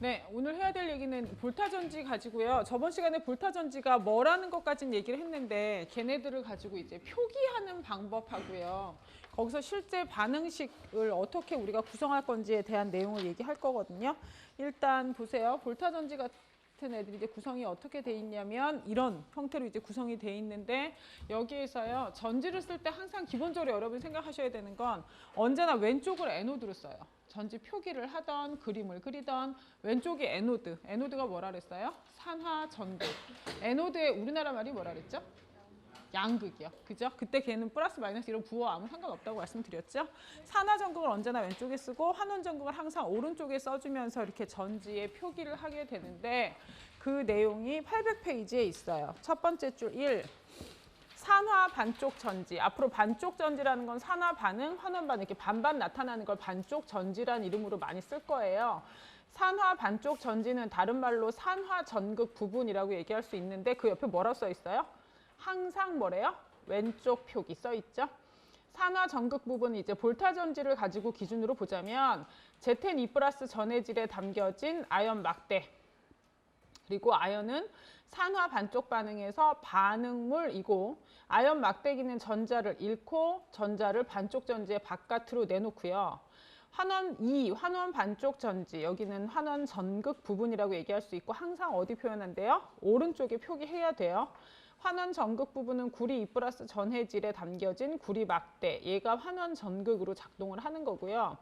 네, 오늘 해야 될 얘기는 볼타전지 가지고요. 저번 시간에 볼타전지가 뭐라는 것까지는 얘기를 했는데 걔네들을 가지고 이제 표기하는 방법하고요. 거기서 실제 반응식을 어떻게 우리가 구성할 건지에 대한 내용을 얘기할 거거든요. 일단 보세요. 볼타전지 같은 애들이 이제 구성이 어떻게 돼 있냐면 이런 형태로 이제 구성이 돼 있는데 여기에서요. 전지를 쓸 때 항상 기본적으로 여러분이 생각하셔야 되는 건 언제나 왼쪽을 에노드로 써요. 전지 표기를 하던 그림을 그리던 왼쪽이 에노드. 에노드가 뭐라 그랬어요? 산화 전극. 에노드의 우리나라 말이 뭐라 그랬죠? 양극이요. 그죠? 그때 걔는 플러스 마이너스 이런 부호 아무 상관없다고 말씀드렸죠? 산화 전극을 언제나 왼쪽에 쓰고 환원 전극을 항상 오른쪽에 써주면서 이렇게 전지의 표기를 하게 되는데 그 내용이 800페이지에 있어요. 첫 번째 줄 1. 산화 반쪽 전지. 앞으로 반쪽 전지라는 건 산화 반응, 환원 반응 이렇게 반반 나타나는 걸 반쪽 전지라는 이름으로 많이 쓸 거예요. 산화 반쪽 전지는 다른 말로 산화 전극 부분이라고 얘기할 수 있는데 그 옆에 뭐라고 써 있어요? 항상 뭐래요? 왼쪽 표기 써 있죠. 산화 전극 부분은 이제 볼타 전지를 가지고 기준으로 보자면 ZN2+ 전해질에 담겨진 아연 막대. 그리고 아연은 산화 반쪽 반응에서 반응물이고 아연 막대기는 전자를 잃고 전자를 반쪽 전지의 바깥으로 내놓고요. 환원 2, 환원 반쪽 전지, 여기는 환원 전극 부분이라고 얘기할 수 있고 항상 어디 표현한대요? 오른쪽에 표기해야 돼요. 환원 전극 부분은 구리 2+ 전해질에 담겨진 구리 막대, 얘가 환원 전극으로 작동을 하는 거고요.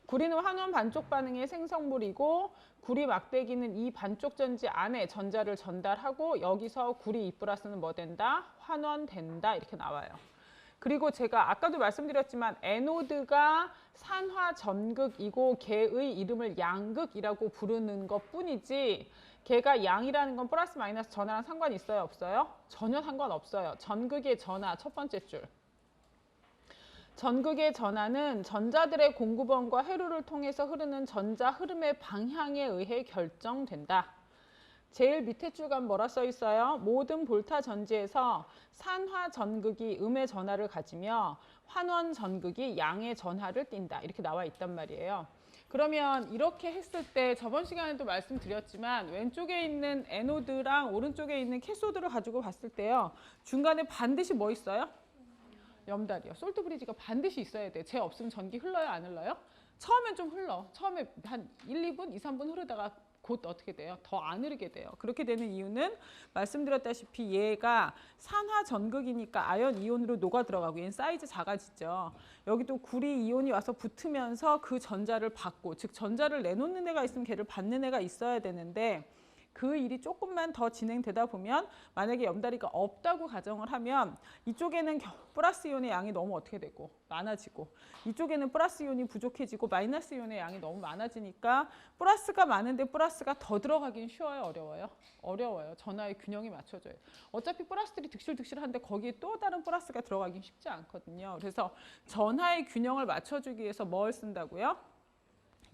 구리는 환원 반쪽 반응의 생성물이고 구리 막대기는 이 반쪽 전지 안에 전자를 전달하고 여기서 구리 2+는 뭐 된다? 환원된다 이렇게 나와요. 그리고 제가 아까도 말씀드렸지만 에노드가 산화 전극이고 걔의 이름을 양극이라고 부르는 것 뿐이지 걔가 양이라는 건 플러스 마이너스 전하랑 상관이 있어요? 없어요? 전혀 상관없어요. 전극의 전하 첫 번째 줄. 전극의 전하는 전자들의 공구번과 회로를 통해서 흐르는 전자 흐름의 방향에 의해 결정된다. 제일 밑에 줄 가면 뭐라 써 있어요? 모든 볼타 전지에서 산화 전극이 음의 전하를 가지며 환원 전극이 양의 전하를 띈다. 이렇게 나와 있단 말이에요. 그러면 이렇게 했을 때 저번 시간에도 말씀드렸지만 왼쪽에 있는 에노드랑 오른쪽에 있는 캐소드를 가지고 봤을 때요. 중간에 반드시 뭐 있어요? 염달이요. 솔트 브리지가 반드시 있어야 돼. 쟤 없으면 전기 흘러요? 안 흘러요? 처음엔 좀 흘러. 처음에 한 1, 2분, 2, 3분 흐르다가 곧 어떻게 돼요? 더 안 흐르게 돼요. 그렇게 되는 이유는 말씀드렸다시피 얘가 산화 전극이니까 아연 이온으로 녹아 들어가고 얘는 사이즈 작아지죠. 여기도 구리 이온이 와서 붙으면서 그 전자를 받고 즉 전자를 내놓는 애가 있으면 걔를 받는 애가 있어야 되는데 그 일이 조금만 더 진행되다 보면 만약에 염다리가 없다고 가정을 하면 이쪽에는 플러스 이온의 양이 너무 어떻게 되고 많아지고 이쪽에는 플러스 이온이 부족해지고 마이너스 이온의 양이 너무 많아지니까 플러스가 많은데 플러스가 더 들어가긴 쉬워요? 어려워요? 어려워요. 전하의 균형이 맞춰져요. 어차피 플러스들이 득실득실한데 거기에 또 다른 플러스가 들어가긴 쉽지 않거든요. 그래서 전하의 균형을 맞춰주기 위해서 뭘 쓴다고요?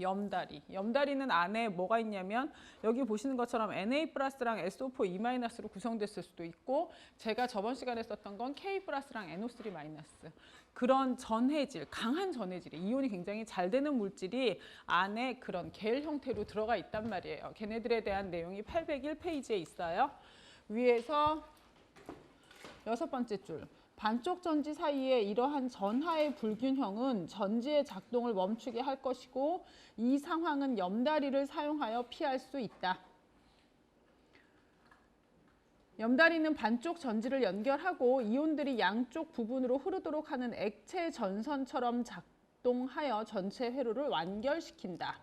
염다리. 염다리는 안에 뭐가 있냐면 여기 보시는 것처럼 Na+랑 SO4E-로 구성됐을 수도 있고 제가 저번 시간에 썼던 건 K+랑 NO3- 그런 전해질, 강한 전해질, 이온이 굉장히 잘 되는 물질이 안에 그런 겔 형태로 들어가 있단 말이에요. 걔네들에 대한 내용이 801페이지에 있어요. 위에서 여섯 번째 줄. 반쪽 전지 사이에 이러한 전하의 불균형은 전지의 작동을 멈추게 할 것이고 이 상황은 염다리를 사용하여 피할 수 있다. 염다리는 반쪽 전지를 연결하고 이온들이 양쪽 부분으로 흐르도록 하는 액체 전선처럼 작동하여 전체 회로를 완결시킨다.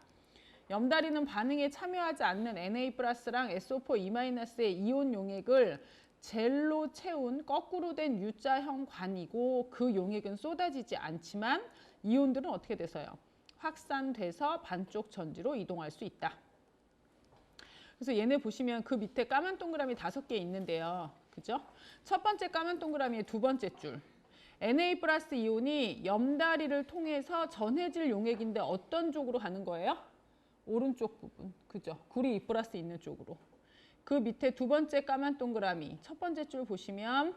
염다리는 반응에 참여하지 않는 Na+랑 SO4E-의 이온 용액을 젤로 채운 거꾸로 된 U자형 관이고 그 용액은 쏟아지지 않지만 이온들은 어떻게 돼서요? 확산돼서 반쪽 전지로 이동할 수 있다. 그래서 얘네 보시면 그 밑에 까만 동그라미 5개 있는데요. 그죠? 첫 번째 까만 동그라미의 두 번째 줄. Na+ 이온이 염다리를 통해서 전해질 용액인데 어떤 쪽으로 가는 거예요? 오른쪽 부분. 그죠? 구리 2+ 있는 쪽으로. 그 밑에 두 번째 까만 동그라미 첫 번째 줄 보시면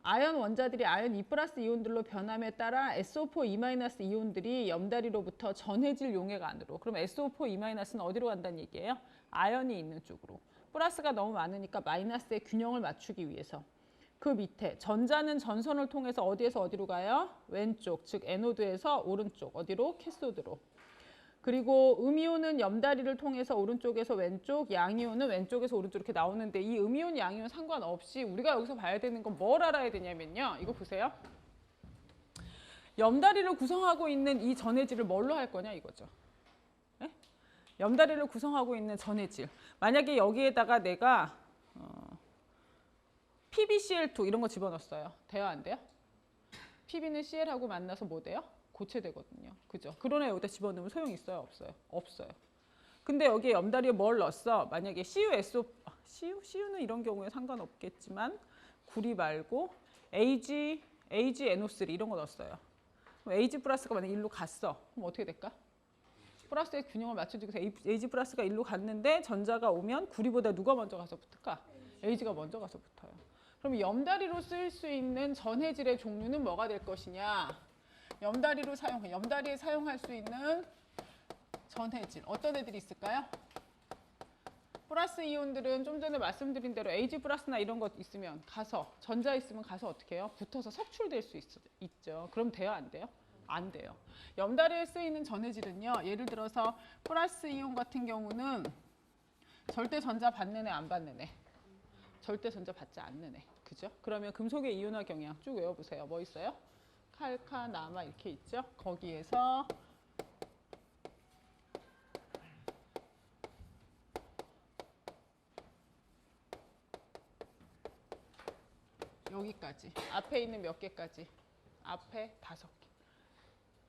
아연 원자들이 아연 2 플러스 이온들로 변함에 따라 SO4 2- 이온들이 염다리로부터 전해질 용액 안으로. 그럼 SO4 2-는 어디로 간다는 얘기예요? 아연이 있는 쪽으로. 플러스가 너무 많으니까 마이너스의 균형을 맞추기 위해서. 그 밑에 전자는 전선을 통해서 어디에서 어디로 가요? 왼쪽, 즉 에노드에서 오른쪽, 어디로? 캐소드로. 그리고 음이온은 염다리를 통해서 오른쪽에서 왼쪽, 양이온은 왼쪽에서 오른쪽 이렇게 나오는데 이 음이온, 양이온 상관없이 우리가 여기서 봐야 되는 건 뭘 알아야 되냐면요. 이거 보세요. 염다리를 구성하고 있는 이 전해질을 뭘로 할 거냐 이거죠. 네? 염다리를 구성하고 있는 전해질. 만약에 여기에다가 내가 PbCl2 이런 거 집어넣었어요. 돼요, 안 돼요? Pb는 Cl하고 만나서 뭐 돼요? 고체되거든요. 그죠? 그러나 여기다 집어넣으면 소용이 있어요? 없어요? 없어요. 근데 여기에 염다리에 뭘 넣었어? 만약에 Cu는 이런 경우에 상관없겠지만 구리 말고 AgNO3 이런 거 넣었어요. 그럼 Ag 플러스가 만약에 1로 갔어. 그럼 어떻게 될까? 플러스의 균형을 맞춰주기 위해서 Ag 플러스가 1로 갔는데 전자가 오면 구리보다 누가 먼저 가서 붙을까? Ag가 먼저 가서 붙어요. 그럼 염다리로 쓸 수 있는 전해질의 종류는 뭐가 될 것이냐? 염다리에 사용할 수 있는 전해질 어떤 애들이 있을까요? 플러스 이온들은 좀 전에 말씀드린 대로 Ag 플러스나 이런 것 있으면 가서 전자 있으면 가서 어떻게 해요? 붙어서 석출될 수 있죠. 그럼 돼요, 안 돼요? 안 돼요. 염다리에 쓰이는 전해질은요. 예를 들어서 플러스 이온 같은 경우는 절대 전자 받는 애, 안 받는 애. 절대 전자 받지 않는 애. 그죠? 그러면 금속의 이온화 경향 쭉 외워보세요. 뭐 있어요? 칼카나마 이렇게 있죠. 거기에서 여기까지. 앞에 있는 몇 개까지? 앞에 5개.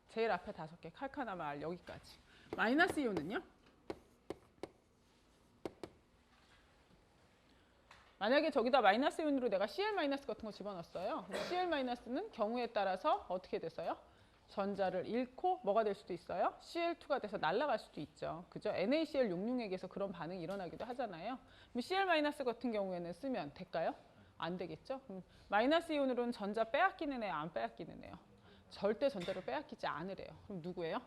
제일 앞에 5개. 칼카나마 알 여기까지. 마이너스 이온은요? 만약에 저기다 마이너스 이온으로 내가 Cl- 같은 거 집어넣었어요. Cl-는 경우에 따라서 어떻게 돼서요? 전자를 잃고 뭐가 될 수도 있어요? Cl2가 돼서 날아갈 수도 있죠. 그죠? NaCl66액에서 그런 반응이 일어나기도 하잖아요. 그럼 Cl- 같은 경우에는 쓰면 될까요? 안 되겠죠? 그럼 마이너스 이온으로는 전자 빼앗기는 애요? 안 빼앗기는 애요? 절대 전자를 빼앗기지 않으래요. 그럼 누구예요?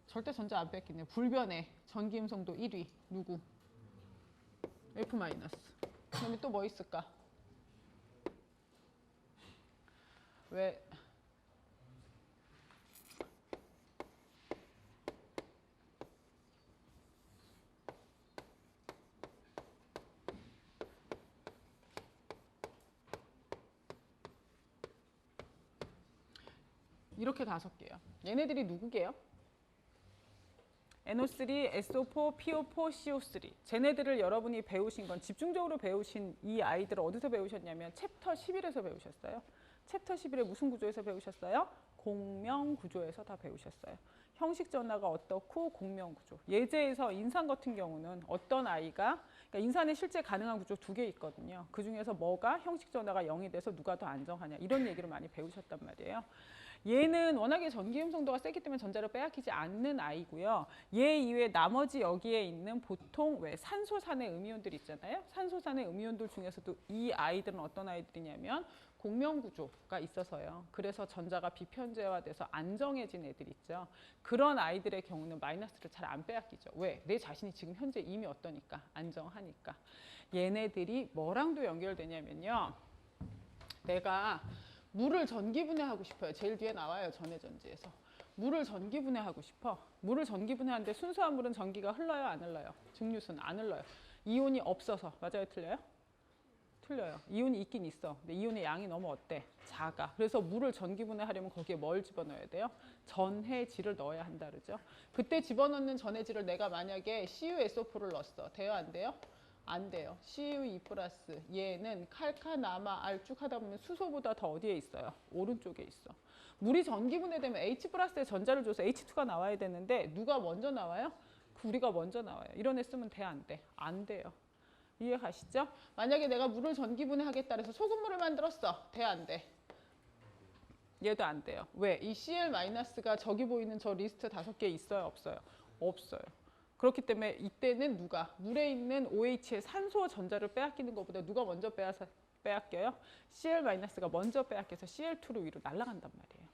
절대 전자 안 빼앗기는 애. 불변의 전기음성도 1위. 누구? F-. 그다음에 또 뭐 있을까? 왜? 이렇게 5개요. 얘네들이 누구게요? NO3, SO4, PO4, CO3. 쟤네들을 여러분이 배우신 건 집중적으로 배우신 이 아이들을 어디서 배우셨냐면 챕터 11에서 배우셨어요. 챕터 11에 무슨 구조에서 배우셨어요? 공명 구조에서 다 배우셨어요. 형식 전화가 어떻고 공명 구조. 예제에서 인산 같은 경우는 어떤 아이가 그러니까 인산에 실제 가능한 구조 2개 있거든요. 그중에서 뭐가 형식 전화가 0이 돼서 누가 더 안정하냐 이런 얘기를 많이 배우셨단 말이에요. 얘는 워낙에 전기음성도가 세기 때문에 전자를 빼앗기지 않는 아이고요. 얘 이외에 나머지 여기에 있는 보통 왜 산소산의 음이온들 있잖아요. 산소산의 음이온들 중에서도 이 아이들은 어떤 아이들이냐면 공명 구조가 있어서요. 그래서 전자가 비편제화돼서 안정해진 애들 있죠. 그런 아이들의 경우는 마이너스를 잘 안 빼앗기죠. 왜? 내 자신이 지금 현재 이미 어떠니까? 안정하니까. 얘네들이 뭐랑도 연결되냐면요. 내가 물을 전기분해하고 싶어요. 제일 뒤에 나와요. 전해전지에서. 물을 전기분해하고 싶어. 물을 전기분해하는데 순수한 물은 전기가 흘러요? 안 흘러요? 증류수는 안 흘러요. 이온이 없어서. 맞아요? 틀려요? 틀려요. 이온이 있긴 있어. 근데 이온의 양이 너무 어때? 작아. 그래서 물을 전기분해하려면 거기에 뭘 집어넣어야 돼요? 전해질을 넣어야 한다 그러죠. 그때 집어넣는 전해질을 내가 만약에 CuSO4를 넣었어. 돼요? 안 돼요? 안 돼요. Cu2 플러스 얘는 칼카나마 R 쭉 하다 보면 수소보다 더 어디에 있어요? 오른쪽에 있어. 물이 전기분해되면 H 플러스에 전자를 줘서 H2가 나와야 되는데 누가 먼저 나와요? 우리가 먼저 나와요. 이런 애 쓰면 돼? 안 돼? 안 돼요. 이해 가시죠? 만약에 내가 물을 전기분해하겠다 해서 소금물을 만들었어. 돼? 안 돼? 얘도 안 돼요. 왜? 이 Cl-가 저기 보이는 저 리스트 5개 있어요? 없어요? 없어요. 그렇기 때문에 이때는 누가? 물에 있는 OH의 산소 전자를 빼앗기는 것보다 누가 먼저 빼앗겨요? Cl-가 먼저 빼앗겨서 Cl2로 위로 날아간단 말이에요.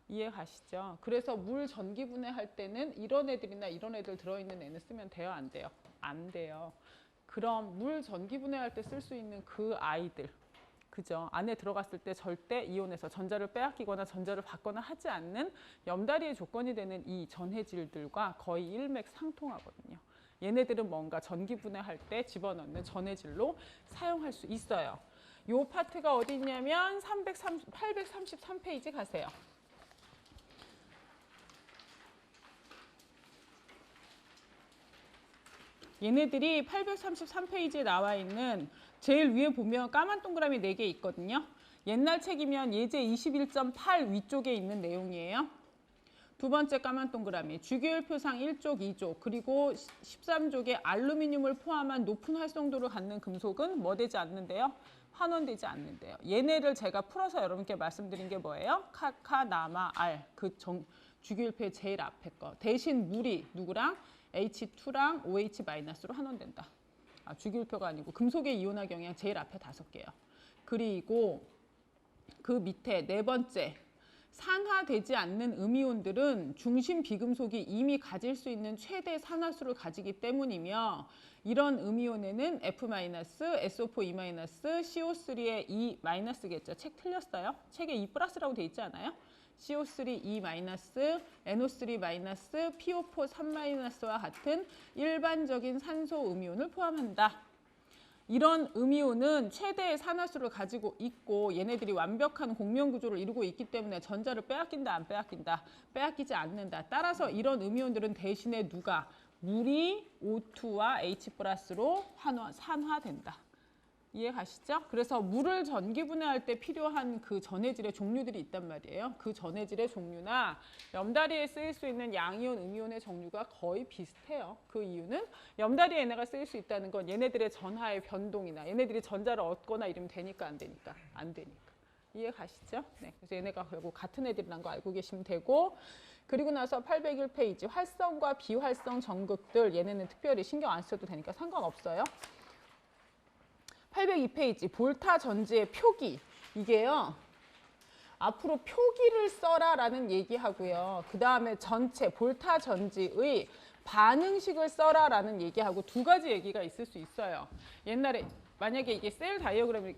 이해 가시죠? 그래서 물 전기 분해할 때는 이런 애들이나 이런 애들 들어있는 애는 쓰면 돼요? 안 돼요? 안 돼요. 그럼 물 전기 분해할 때 쓸 수 있는 그 아이들, 그죠? 안에 들어갔을 때 절대 이온에서 전자를 빼앗기거나 전자를 받거나 하지 않는 염다리의 조건이 되는 이 전해질들과 거의 일맥상통하거든요. 얘네들은 뭔가 전기 분해할 때 집어넣는 전해질로 사용할 수 있어요. 요 파트가 어디 있냐면 833페이지 가세요. 얘네들이 833페이지에 나와 있는 제일 위에 보면 까만 동그라미 4개 있거든요. 옛날 책이면 예제 21.8 위쪽에 있는 내용이에요. 두 번째 까만 동그라미, 주기율표상 1족, 2족, 그리고 13족에 알루미늄을 포함한 높은 활성도를 갖는 금속은 뭐 되지 않는데요? 환원되지 않는데요. 얘네를 제가 풀어서 여러분께 말씀드린 게 뭐예요? 카카, 나마, 알, 주기율표의 제일 앞에 거. 대신 물이 누구랑? H2랑 OH-로 환원된다. 주기율표가 아니고 금속의 이온화 경향 제일 앞에 5개요. 그리고 그 밑에 네 번째, 산화되지 않는 음이온들은 중심 비금속이 이미 가질 수 있는 최대 산화수를 가지기 때문이며 이런 음이온에는 F-, SO4E-, CO3의 E-겠죠. 책 틀렸어요? 책에 E+라고 돼 있지 않아요? CO3, E-, NO3-, PO4, 3-와 같은 일반적인 산소 음이온을 포함한다. 이런 음이온은 최대의 산화수를 가지고 있고 얘네들이 완벽한 공명 구조를 이루고 있기 때문에 전자를 빼앗긴다, 안 빼앗긴다? 빼앗기지 않는다. 따라서 이런 음이온들은 대신에 누가? 물이 O2와 H+로 산화된다. 이해 가시죠? 그래서 물을 전기 분해할 때 필요한 그 전해질의 종류들이 있단 말이에요. 그 전해질의 종류나 염다리에 쓰일 수 있는 양이온, 음이온의 종류가 거의 비슷해요. 그 이유는 염다리에 얘네가 쓰일 수 있다는 건 얘네들의 전하의 변동이나 얘네들이 전자를 얻거나 이러면 되니까 안 되니까? 안 되니까. 이해 가시죠? 네. 그래서 얘네가 결국 같은 애들이라는 거 알고 계시면 되고 그리고 나서 801페이지 활성과 비활성 전극들 얘네는 특별히 신경 안 써도 되니까 상관없어요. 802페이지 볼타 전지의 표기. 이게요. 앞으로 표기를 써라라는 얘기하고요. 그 다음에 전체 볼타 전지의 반응식을 써라라는 얘기하고 두 가지 얘기가 있을 수 있어요. 옛날에 만약에 이게 셀 다이어그램이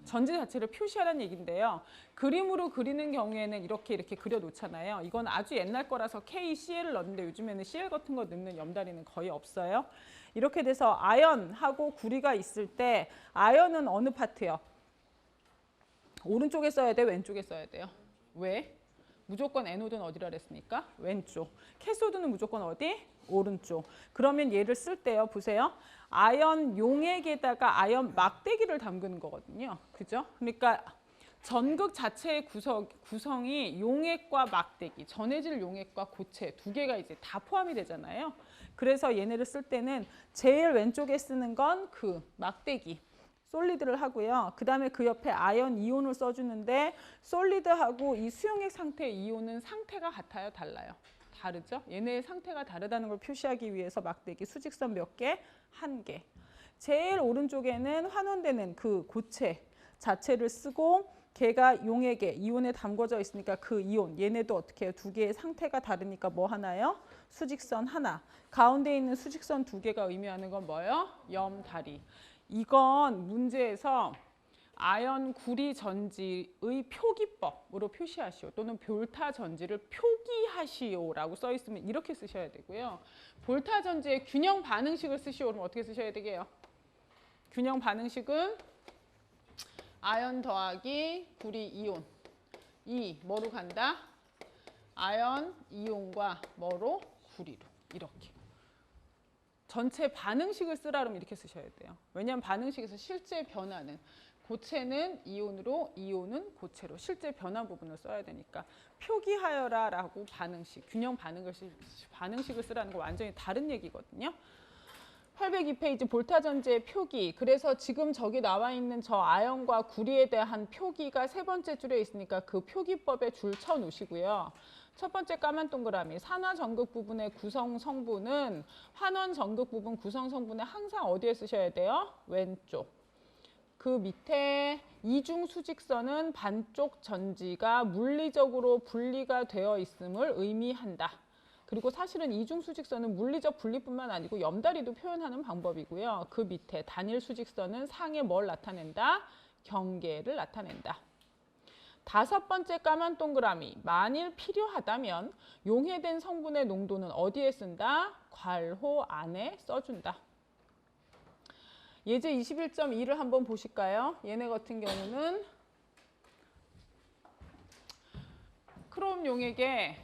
전지 자체를 표시하라는 얘기인데요. 그림으로 그리는 경우에는 이렇게 그려 놓잖아요. 이건 아주 옛날 거라서 KCl을 넣는데 요즘에는 Cl 같은 거 넣는 염다리는 거의 없어요. 이렇게 돼서 아연하고 구리가 있을 때 아연은 어느 파트요? 오른쪽에 써야 돼? 왼쪽에 써야 돼요? 왜? 무조건 에노드는 어디라 그랬습니까? 왼쪽. 캐소드는 무조건 어디? 오른쪽. 그러면 얘를 쓸 때요. 보세요. 아연 용액에다가 아연 막대기를 담그는 거거든요. 그죠? 그러니까 전극 자체의 구성이 용액과 막대기, 전해질 용액과 고체 두 개가 이제 다 포함이 되잖아요. 그래서 얘네를 쓸 때는 제일 왼쪽에 쓰는 건 그 막대기. 솔리드를 하고요. 그 다음에 그 옆에 아연 이온을 써주는데 솔리드하고 이 수용액 상태의 이온은 상태가 같아요? 달라요? 다르죠? 얘네의 상태가 다르다는 걸 표시하기 위해서 막대기 수직선 몇 개? 1개. 제일 오른쪽에는 환원되는 그 고체 자체를 쓰고 걔가 용액에 이온에 담궈져 있으니까 그 이온 얘네도 어떻게 해요? 두 개의 상태가 다르니까 뭐 하나요? 수직선 하나. 가운데 있는 수직선 두 개가 의미하는 건 뭐예요? 염다리. 이건 문제에서 아연 구리 전지의 표기법으로 표시하시오 또는 볼타 전지를 표기하시오라고 써 있으면 이렇게 쓰셔야 되고요. 볼타 전지의 균형 반응식을 쓰시오 그러면 어떻게 쓰셔야 되게요? 균형 반응식은 아연 더하기 구리 이온 이 뭐로 간다? 아연 이온과 뭐로? 구리로 이렇게. 전체 반응식을 쓰라 그러면 이렇게 쓰셔야 돼요. 왜냐하면 반응식에서 실제 변화는 고체는 이온으로, 이온은 고체로 실제 변화 부분을 써야 되니까 표기하여라라고 반응식, 균형 반응식을 쓰라는 거 완전히 다른 얘기거든요. 802페이지 볼타 전지의 표기. 그래서 지금 저기 나와 있는 저 아연과 구리에 대한 표기가 세 번째 줄에 있으니까 그 표기법에 줄 쳐 놓으시고요. 첫 번째 까만 동그라미 산화 전극 부분의 구성 성분은 환원 전극 부분 구성 성분에 항상 어디에 쓰셔야 돼요? 왼쪽. 그 밑에 이중 수직선은 반쪽 전지가 물리적으로 분리가 되어 있음을 의미한다. 그리고 사실은 이중 수직선은 물리적 분리뿐만 아니고 염다리도 표현하는 방법이고요. 그 밑에 단일 수직선은 상에 뭘 나타낸다? 경계를 나타낸다. 다섯 번째 까만 동그라미. 만일 필요하다면 용해된 성분의 농도는 어디에 쓴다? 괄호 안에 써준다. 예제 21.2를 한번 보실까요? 얘네 같은 경우는 크롬 용액에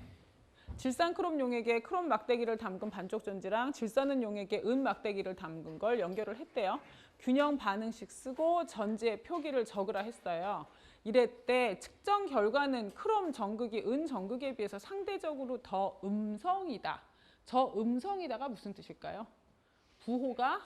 질산 크롬 용액에 크롬 막대기를 담근 반쪽 전지랑 질산은 용액에 은 막대기를 담근 걸 연결을 했대요. 균형 반응식 쓰고 전지의 표기를 적으라 했어요. 이랬대 측정 결과는 크롬 전극이 은 전극에 비해서 상대적으로 더 음성이다. 저 음성이다가 무슨 뜻일까요? 부호가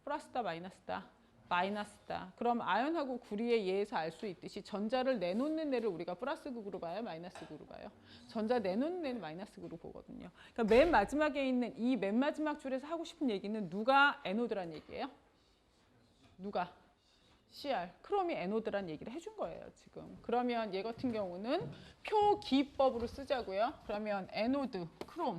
플러스다 마이너스다? 마이너스다. 그럼 아연하고 구리의 예에서 알 수 있듯이 전자를 내놓는 애를 우리가 플러스 극으로 봐요? 마이너스 극으로 봐요? 전자 내놓는 애는 마이너스 극으로 보거든요. 그러니까 맨 마지막에 있는 이 맨 마지막 줄에서 하고 싶은 얘기는 누가 에노드란 얘기예요? 누가? CR. 크롬이 에노드란 얘기를 해준 거예요, 지금. 그러면 얘 같은 경우는 표기법으로 쓰자고요. 그러면 에노드, 크롬,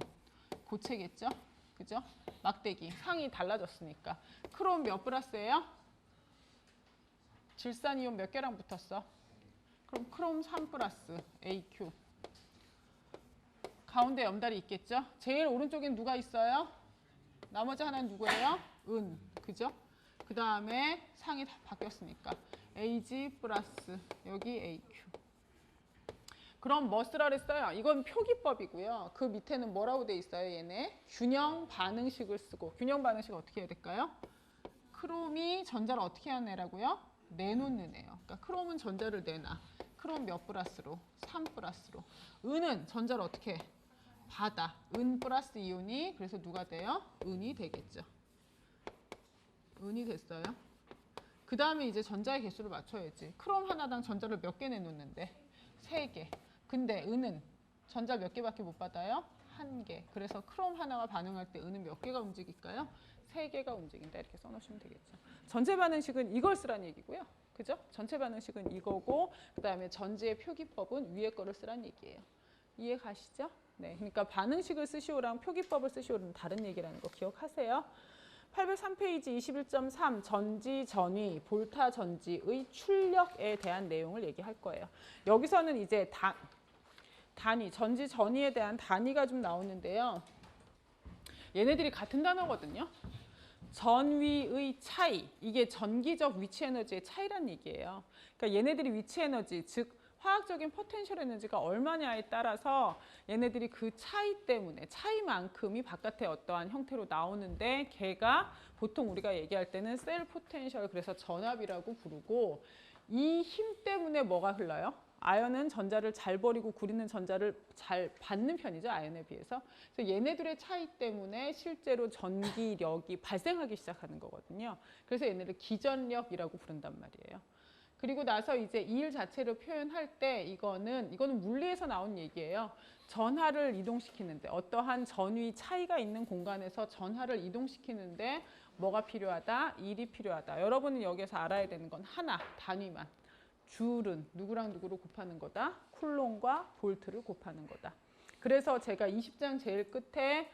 고체겠죠? 그죠? 막대기, 상이 달라졌으니까. 크롬 몇 플러스예요? 질산이온 몇 개랑 붙었어? 그럼 크롬 3 플러스 AQ. 가운데 염달이 있겠죠? 제일 오른쪽엔 누가 있어요? 나머지 하나는 누구예요? 은. 그죠? 그 다음에 상이 다 바뀌었으니까 AG 플러스 여기 AQ. 그럼 뭐 쓰라 그랬어요? 이건 표기법이고요. 그 밑에는 뭐라고 돼 있어요? 얘네 균형 반응식을 쓰고. 균형 반응식 어떻게 해야 될까요? 크롬이 전자를 어떻게 하는 애라고요? 내놓는 애요. 그러니까 크롬은 전자를 내놔. 크롬 몇 플러스로? 3 플러스로. 은은 전자를 어떻게 해? 받아. 은 플러스 이온이 그래서 누가 돼요? 은이 되겠죠. 은이 됐어요. 그 다음에 이제 전자의 개수를 맞춰야지. 크롬 하나당 전자를 몇 개 내놓는데? 3개. 근데 은은 전자 몇 개밖에 못 받아요? 1개. 그래서 크롬 하나가 반응할 때 은은 몇 개가 움직일까요? 3개가 움직인다. 이렇게 써놓으시면 되겠죠. 전체 반응식은 이걸 쓰라는 얘기고요. 그죠? 전체 반응식은 이거고 그 다음에 전지의 표기법은 위에 거를 쓰라는 얘기예요. 이해 가시죠? 네, 그러니까 반응식을 쓰시오랑 표기법을 쓰시오는 다른 얘기라는 거 기억하세요. 803페이지 21.3 전지 전위 볼타 전지의 출력에 대한 내용을 얘기할 거예요. 여기서는 이제 단위 전지 전위에 대한 단위가 좀 나오는데요. 얘네들이 같은 단어거든요. 전위의 차이, 이게 전기적 위치 에너지의 차이란 얘기예요. 그러니까 얘네들이 위치 에너지, 즉 화학적인 포텐셜 에너지가 얼마냐에 따라서 얘네들이 그 차이 때문에 차이만큼이 바깥에 어떠한 형태로 나오는데 걔가 보통 우리가 얘기할 때는 셀 포텐셜, 그래서 전압이라고 부르고 이 힘 때문에 뭐가 흘러요? 아연은 전자를 잘 버리고 구리는 전자를 잘 받는 편이죠. 아연에 비해서. 그래서 얘네들의 차이 때문에 실제로 전기력이 발생하기 시작하는 거거든요. 그래서 얘네를 기전력이라고 부른단 말이에요. 그리고 나서 이제 이 일 자체를 표현할 때 이거는 물리에서 나온 얘기예요. 전하를 이동시키는데 어떠한 전위 차이가 있는 공간에서 전하를 이동시키는데 뭐가 필요하다? 일이 필요하다. 여러분은 여기서 알아야 되는 건 하나, 단위만. 줄은 누구랑 누구를 곱하는 거다? 쿨롱과 볼트를 곱하는 거다. 그래서 제가 20장 제일 끝에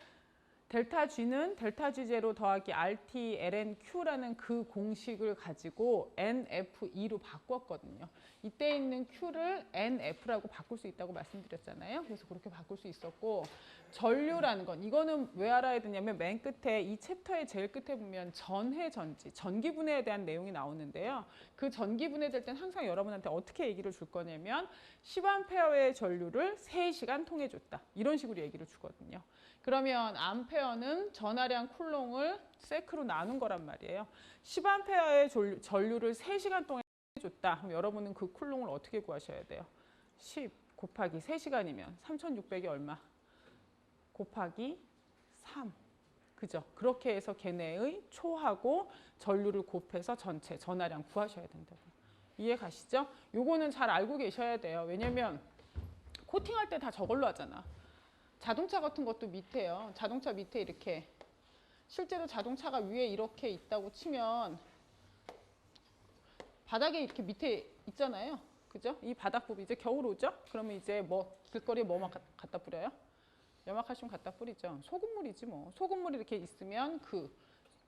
델타 G는 델타 G0 더하기 RT ln Q라는 그 공식을 가지고 NF2로 바꿨거든요. 이때 있는 Q를 NF라고 바꿀 수 있다고 말씀드렸잖아요. 그래서 그렇게 바꿀 수 있었고 전류라는 건 이거는 왜 알아야 되냐면 맨 끝에 이 챕터의 제일 끝에 보면 전해 전지, 전기 분해에 대한 내용이 나오는데요. 그 전기 분해될 땐 항상 여러분한테 어떻게 얘기를 줄 거냐면 10A의 전류를 3시간 통해 줬다. 이런 식으로 얘기를 주거든요. 그러면 암페어는 전하량 쿨롱을 세크로 나눈 거란 말이에요. 10A의 전류를 3시간 동안 줬다. 그럼 여러분은 그 쿨롱을 어떻게 구하셔야 돼요? 10 곱하기 3시간이면 3600이 얼마? 곱하기 3. 그죠? 그렇게 해서 걔네의 초하고 전류를 곱해서 전체 전하량 구하셔야 된다고. 이해 가시죠? 요거는 잘 알고 계셔야 돼요. 왜냐면 코팅할 때 다 저걸로 하잖아. 자동차 같은 것도 밑에요. 자동차 밑에 이렇게 실제로 자동차가 위에 이렇게 있다고 치면 바닥에 이렇게 밑에 있잖아요. 그죠? 이 바닥 부분 이제 겨울 오죠? 그러면 이제 뭐 길거리에 뭐만 갖다 뿌려요? 염화칼슘 갖다 뿌리죠. 소금물이지 뭐. 소금물이 이렇게 있으면 그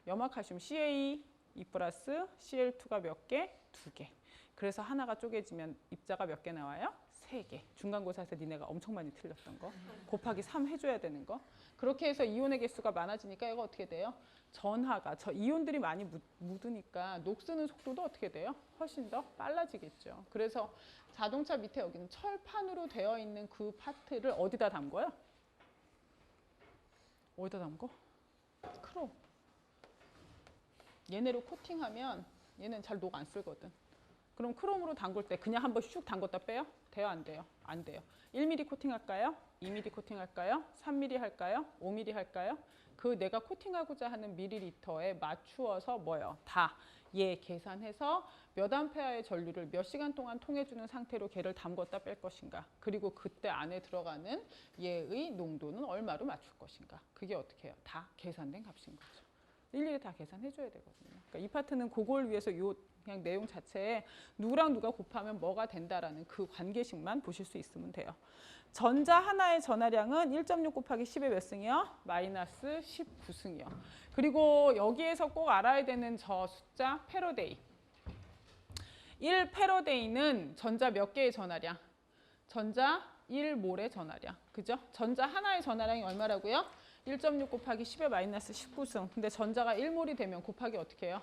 염화칼슘 CA 2 플러스 Cl2가 몇 개? 2개. 그래서 하나가 쪼개지면 입자가 몇 개 나와요? 3개. 중간고사에서 니네가 엄청 많이 틀렸던 거. 곱하기 3 해줘야 되는 거. 그렇게 해서 이온의 개수가 많아지니까 이거 어떻게 돼요? 전하가 저 이온들이 많이 묻으니까 녹쓰는 속도도 어떻게 돼요? 훨씬 더 빨라지겠죠. 그래서 자동차 밑에 여기는 철판으로 되어 있는 그 파트를 어디다 담궈요? 어디다 담궈? 크롬. 얘네로 코팅하면 얘는 잘 녹 안 쓸거든. 그럼 크롬으로 담글 때 그냥 한번 슉 담궜다 빼요? 돼요? 안 돼요? 안 돼요. 1mm 코팅할까요? 2mm 코팅할까요? 3mm 할까요? 5mm 할까요? 그 내가 코팅하고자 하는 밀리리터에 맞추어서 뭐요? 다 얘 계산해서 몇 암페어의 전류를 몇 시간 동안 통해주는 상태로 걔를 담궜다 뺄 것인가. 그리고 그때 안에 들어가는 얘의 농도는 얼마로 맞출 것인가. 그게 어떻게 해요? 다 계산된 값인 거죠. 일일이 다 계산해줘야 되거든요. 그러니까 이 파트는 그걸 위해서 요 그냥 내용 자체에 누구랑 누가 곱하면 뭐가 된다라는 그 관계식만 보실 수 있으면 돼요. 전자 하나의 전하량은 1.6 곱하기 10의 몇 승이요? 마이너스 19승이요. 그리고 여기에서 꼭 알아야 되는 저 숫자 패러데이. 1패러데이는 전자 몇 개의 전하량? 전자 1몰의 전하량. 그죠? 전자 하나의 전하량이 얼마라고요? 1.6 곱하기 10의 마이너스 19승. 근데 전자가 1몰이 되면 곱하기 어떻게 해요?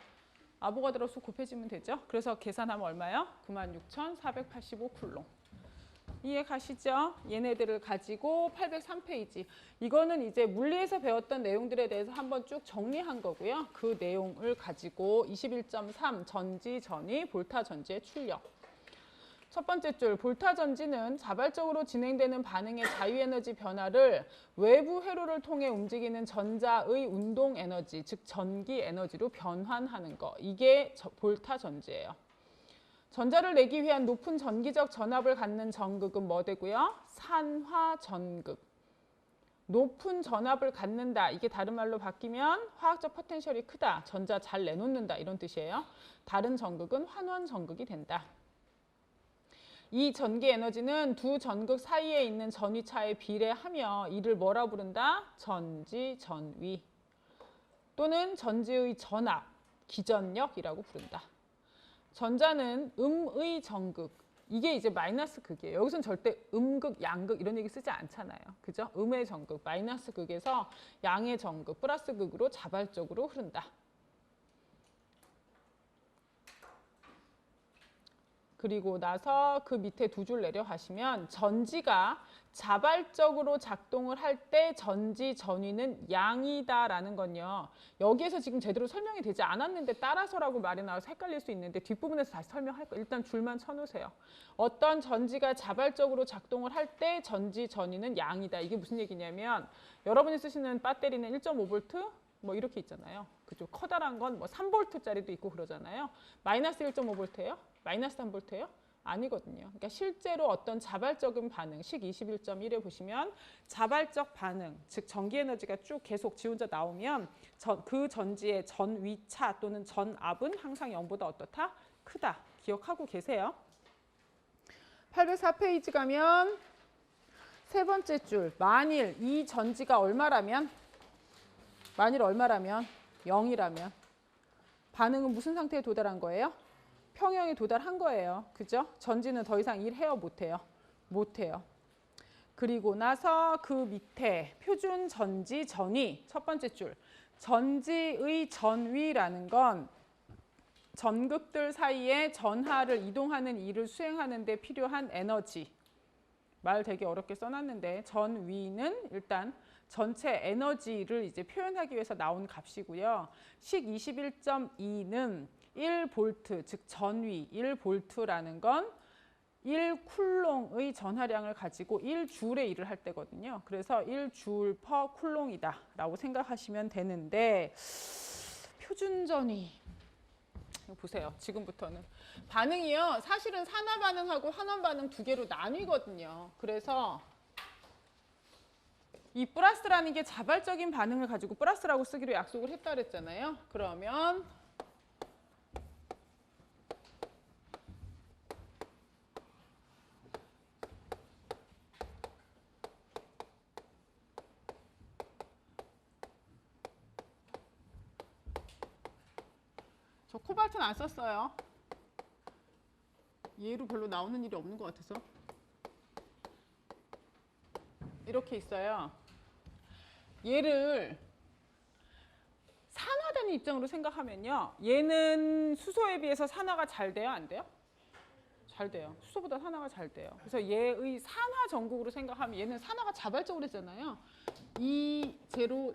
아보가드로 수 곱해지면 되죠? 그래서 계산하면 얼마요? 96,485쿨롱. 이해 가시죠? 얘네들을 가지고 803페이지. 이거는 이제 물리에서 배웠던 내용들에 대해서 한번 쭉 정리한 거고요. 그 내용을 가지고 21.3 전지, 전위, 볼타 전지의 출력. 첫 번째 줄, 볼타 전지는 자발적으로 진행되는 반응의 자유에너지 변화를 외부 회로를 통해 움직이는 전자의 운동 에너지, 즉 전기 에너지로 변환하는 거. 이게 볼타 전지예요. 전자를 내기 위한 높은 전기적 전압을 갖는 전극은 뭐 되고요? 산화 전극. 높은 전압을 갖는다. 이게 다른 말로 바뀌면 화학적 포텐셜이 크다. 전자 잘 내놓는다. 이런 뜻이에요. 다른 전극은 환원 전극이 된다. 이 전기 에너지는 두 전극 사이에 있는 전위차에 비례하며 이를 뭐라 부른다? 전지, 전위. 또는 전지의 전압, 기전력이라고 부른다. 전자는 음의 전극, 이게 이제 마이너스 극이에요. 여기서는 절대 음극, 양극 이런 얘기 쓰지 않잖아요. 그죠? 음의 전극, 마이너스 극에서 양의 전극, 플러스 극으로 자발적으로 흐른다. 그리고 나서 그 밑에 두 줄 내려가시면 전지가 자발적으로 작동을 할 때 전지 전위는 양이다라는 건요. 여기에서 지금 제대로 설명이 되지 않았는데 따라서라고 말이 나와서 헷갈릴 수 있는데 뒷부분에서 다시 설명할 거예요. 일단 줄만 쳐놓으세요. 어떤 전지가 자발적으로 작동을 할 때 전지 전위는 양이다. 이게 무슨 얘기냐면 여러분이 쓰시는 배터리는 1.5V 뭐 이렇게 있잖아요. 그죠? 커다란 건 뭐 3V짜리도 있고 그러잖아요. 마이너스 1.5V예요? 마이너스 3V예요? 아니거든요. 그러니까 실제로 어떤 자발적인 반응, 식 21.1에 보시면 자발적 반응, 즉 전기 에너지가 쭉 계속 지 혼자 나오면 그 전지의 전위차 또는 전압은 항상 0보다 어떻다? 크다. 기억하고 계세요. 804페이지 가면 세 번째 줄, 만일 이 전지가 얼마라면? 만일 얼마라면? 0이라면 반응은 무슨 상태에 도달한 거예요? 평형에 도달한 거예요. 그죠? 전지는 더 이상 일해요? 못해요? 못해요. 그리고 나서 그 밑에 표준 전지 전위 첫 번째 줄. 전지의 전위라는 건 전극들 사이에 전하를 이동하는 일을 수행하는 데 필요한 에너지. 말 되게 어렵게 써놨는데 전위는 일단 전체 에너지를 이제 표현하기 위해서 나온 값이고요. 식 21.2는 1V, 즉 전위 1V라는 건 1쿨롱의 전하량을 가지고 1줄의 일을 할 때거든요. 그래서 1줄 퍼 쿨롱이다 라고 생각하시면 되는데 표준 전위 이거 보세요. 지금부터는 반응이요. 사실은 산화 반응하고 환원 반응 두 개로 나뉘거든요. 그래서 이 플러스라는 게 자발적인 반응을 가지고 플러스라고 쓰기로 약속을 했다 그랬잖아요. 그러면 코발트는 안 썼어요. 얘로 별로 나오는 일이 없는 것 같아서. 이렇게 있어요. 얘를 산화되는 입장으로 생각하면요. 얘는 수소에 비해서 산화가 잘 돼요? 안 돼요? 잘 돼요. 수소보다 산화가 잘 돼요. 그래서 얘의 산화 전극으로 생각하면 얘는 산화가 자발적으로 했잖아요. 이 제로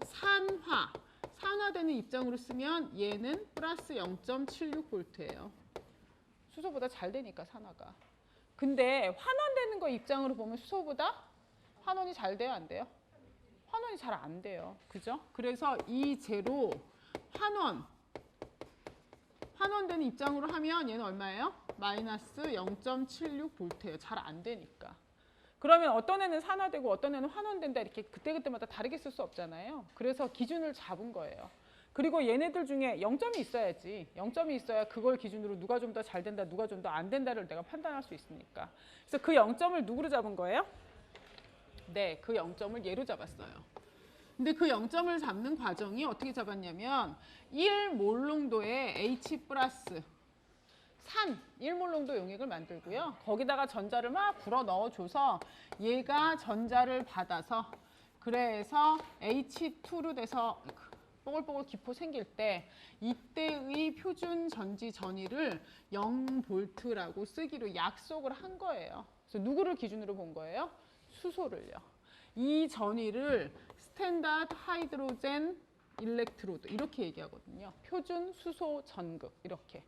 산화되는 입장으로 쓰면 얘는 플러스 0.76V예요. 수소보다 잘 되니까 산화가. 근데 환원되는 거 입장으로 보면 수소보다 환원이 잘 돼요? 안 돼요? 환원이 잘 안 돼요. 그죠? 그래서 이 제로 환원되는 입장으로 하면 얘는 얼마예요? 마이너스 0.76V예요. 잘 안 되니까. 그러면 어떤 애는 산화되고 어떤 애는 환원된다 이렇게 그때그때마다 다르게 쓸 수 없잖아요. 그래서 기준을 잡은 거예요. 그리고 얘네들 중에 0점이 있어야지. 0점이 있어야 그걸 기준으로 누가 좀 더 잘 된다, 누가 좀 더 안 된다를 내가 판단할 수 있으니까. 그래서 그 0점을 누구로 잡은 거예요? 네, 그 0점을 얘로 잡았어요. 근데 그 0점을 잡는 과정이 어떻게 잡았냐면 1몰농도의 H 플러스 산 1몰농도 용액을 만들고요. 거기다가 전자를 막 불어 넣어줘서 얘가 전자를 받아서 그래서 H2로 돼서 뽀글뽀글 기포 생길 때 이때의 표준 전지 전위를 0V라고 쓰기로 약속을 한 거예요. 그래서 누구를 기준으로 본 거예요? 수소를요. 이 전위를 스탠다드 하이드로젠 일렉트로드 이렇게 얘기하거든요. 표준 수소 전극 이렇게.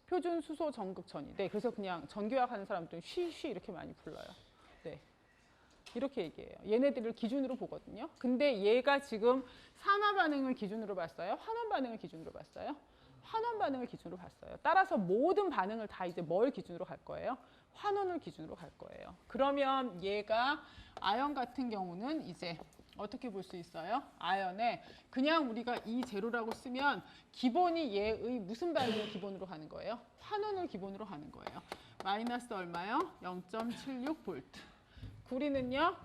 표준 수소 전극 전위. 네, 그래서 그냥 전기화학 하는 사람들은 쉬쉬 이렇게 많이 불러요. 네, 이렇게 얘기해요. 얘네들을 기준으로 보거든요. 근데 얘가 지금 산화 반응을 기준으로 봤어요? 환원 반응을 기준으로 봤어요? 환원 반응을 기준으로 봤어요. 따라서 모든 반응을 다 이제 뭘 기준으로 갈 거예요? 환원을 기준으로 갈 거예요. 그러면 얘가 아연 같은 경우는 이제 어떻게 볼 수 있어요? 아연에 그냥 우리가 이 제로라고 쓰면 기본이 얘의 무슨 반응을 기본으로 가는 거예요? 환원을 기본으로 가는 거예요. 마이너스 얼마요? 0.76V. 구리는요?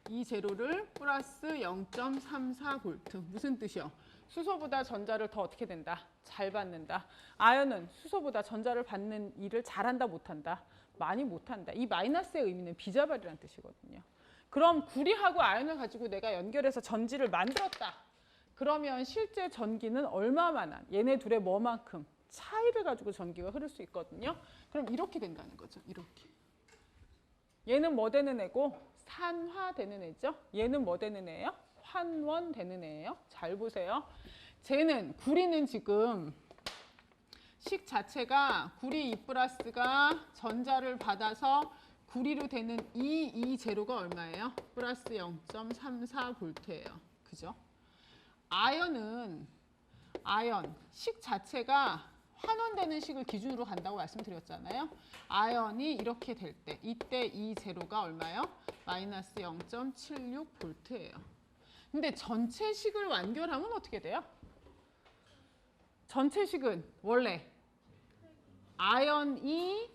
이 제로를 플러스 0.34V. 무슨 뜻이요? 수소보다 전자를 더 어떻게 된다? 잘 받는다. 아연은 수소보다 전자를 받는 일을 잘한다, 못한다? 많이 못한다. 이 마이너스의 의미는 비자발이라는 뜻이거든요. 그럼 구리하고 아연을 가지고 내가 연결해서 전지를 만들었다. 그러면 실제 전기는 얼마만한 얘네 둘의 뭐만큼 차이를 가지고 전기가 흐를 수 있거든요. 그럼 이렇게 된다는 거죠. 이렇게. 얘는 뭐 되는 애고 산화되는 애죠. 얘는 뭐 되는 애예요? 환원되는 애예요. 잘 보세요. 쟤는 구리는 지금 식 자체가 구리 2+가 전자를 받아서 구리로 되는 이 제로가 얼마예요? 플러스 0.34V예요. 그죠? 아연 식 자체가 환원되는 식을 기준으로 간다고 말씀드렸잖아요. 아연이 이렇게 될 때 이때 이 제로가 얼마예요? 마이너스 0.76V예요. 근데 전체 식을 완결하면 어떻게 돼요? 전체 식은 원래 아연이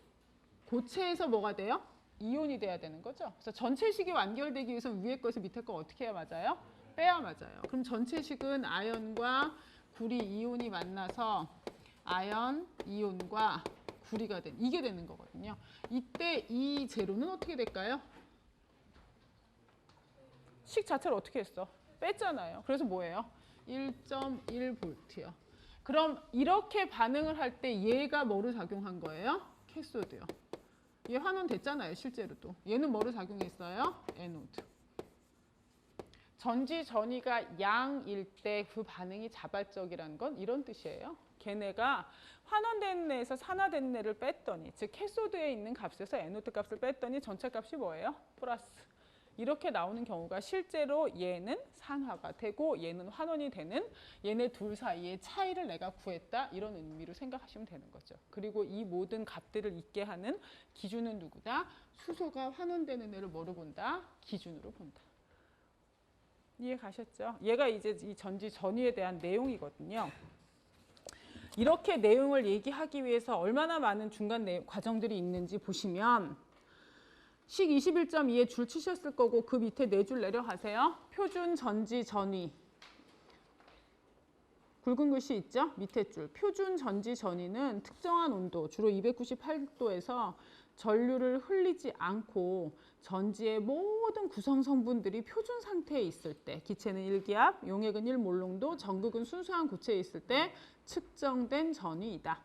고체에서 뭐가 돼요? 이온이 돼야 되는 거죠. 그래서 전체식이 완결되기 위해서 위에 것을 밑에 거 어떻게 해야 맞아요? 빼야 맞아요. 그럼 전체식은 아연과 구리 이온이 만나서 아연, 이온과 구리가 이게 되는 거거든요. 이때 이 제로는 어떻게 될까요? 식 자체를 어떻게 했어? 뺐잖아요. 그래서 뭐예요? 1.1V요. 그럼 이렇게 반응을 할 때 얘가 뭐로 작용한 거예요? 캐소드요. 얘 환원됐잖아요, 실제로도. 얘는 뭐로 작용했어요? 에노드. 전지 전위가 양일 때 그 반응이 자발적이라는 건 이런 뜻이에요. 걔네가 환원된 애에서 산화된 애를 뺐더니, 즉 캐소드에 있는 값에서 에노드 값을 뺐더니 전체 값이 뭐예요? 플러스. 이렇게 나오는 경우가 실제로 얘는 산화가 되고 얘는 환원이 되는 얘네 둘 사이의 차이를 내가 구했다 이런 의미로 생각하시면 되는 거죠. 그리고 이 모든 값들을 있게 하는 기준은 누구다? 수소가 환원되는 애를 뭐로 본다? 기준으로 본다. 이해 가셨죠? 얘가 이제 이 전지 전위에 대한 내용이거든요. 이렇게 내용을 얘기하기 위해서 얼마나 많은 중간 과정들이 있는지 보시면 식 21.2에 줄 치셨을 거고 그 밑에 4줄 내려가세요. 표준 전지 전위 굵은 글씨 있죠? 밑에 줄. 표준 전지 전이는 특정한 온도, 주로 298도에서 전류를 흘리지 않고 전지의 모든 구성 성분들이 표준 상태에 있을 때, 기체는 1기압, 용액은 1몰롱도, 전극은 순수한 고체에 있을 때 측정된 전위이다.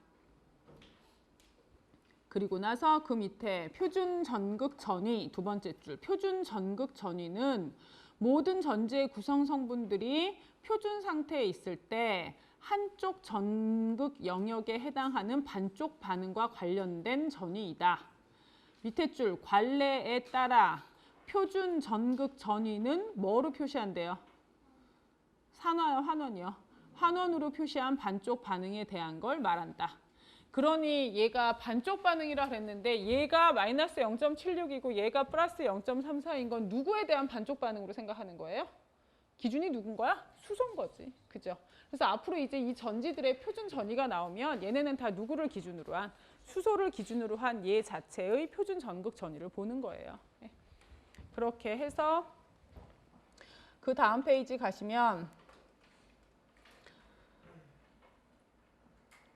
그리고 나서 그 밑에 표준 전극 전위, 두 번째 줄. 표준 전극 전위는 모든 전지의 구성 성분들이 표준 상태에 있을 때 한쪽 전극 영역에 해당하는 반쪽 반응과 관련된 전위이다. 밑에 줄 관례에 따라 표준 전극 전위는 뭐로 표시한대요? 산화요, 환원이요? 환원으로 표시한 반쪽 반응에 대한 걸 말한다. 그러니 얘가 반쪽 반응이라 그랬는데 얘가 마이너스 0.76이고 얘가 플러스 0.34인 건 누구에 대한 반쪽 반응으로 생각하는 거예요? 기준이 누군 거야? 수소인 거지. 그죠? 그래서 앞으로 이제 이 전지들의 표준 전위가 나오면 얘네는 다 누구를 기준으로 한? 수소를 기준으로 한 얘 자체의 표준 전극 전위를 보는 거예요. 네. 그렇게 해서 그 다음 페이지 가시면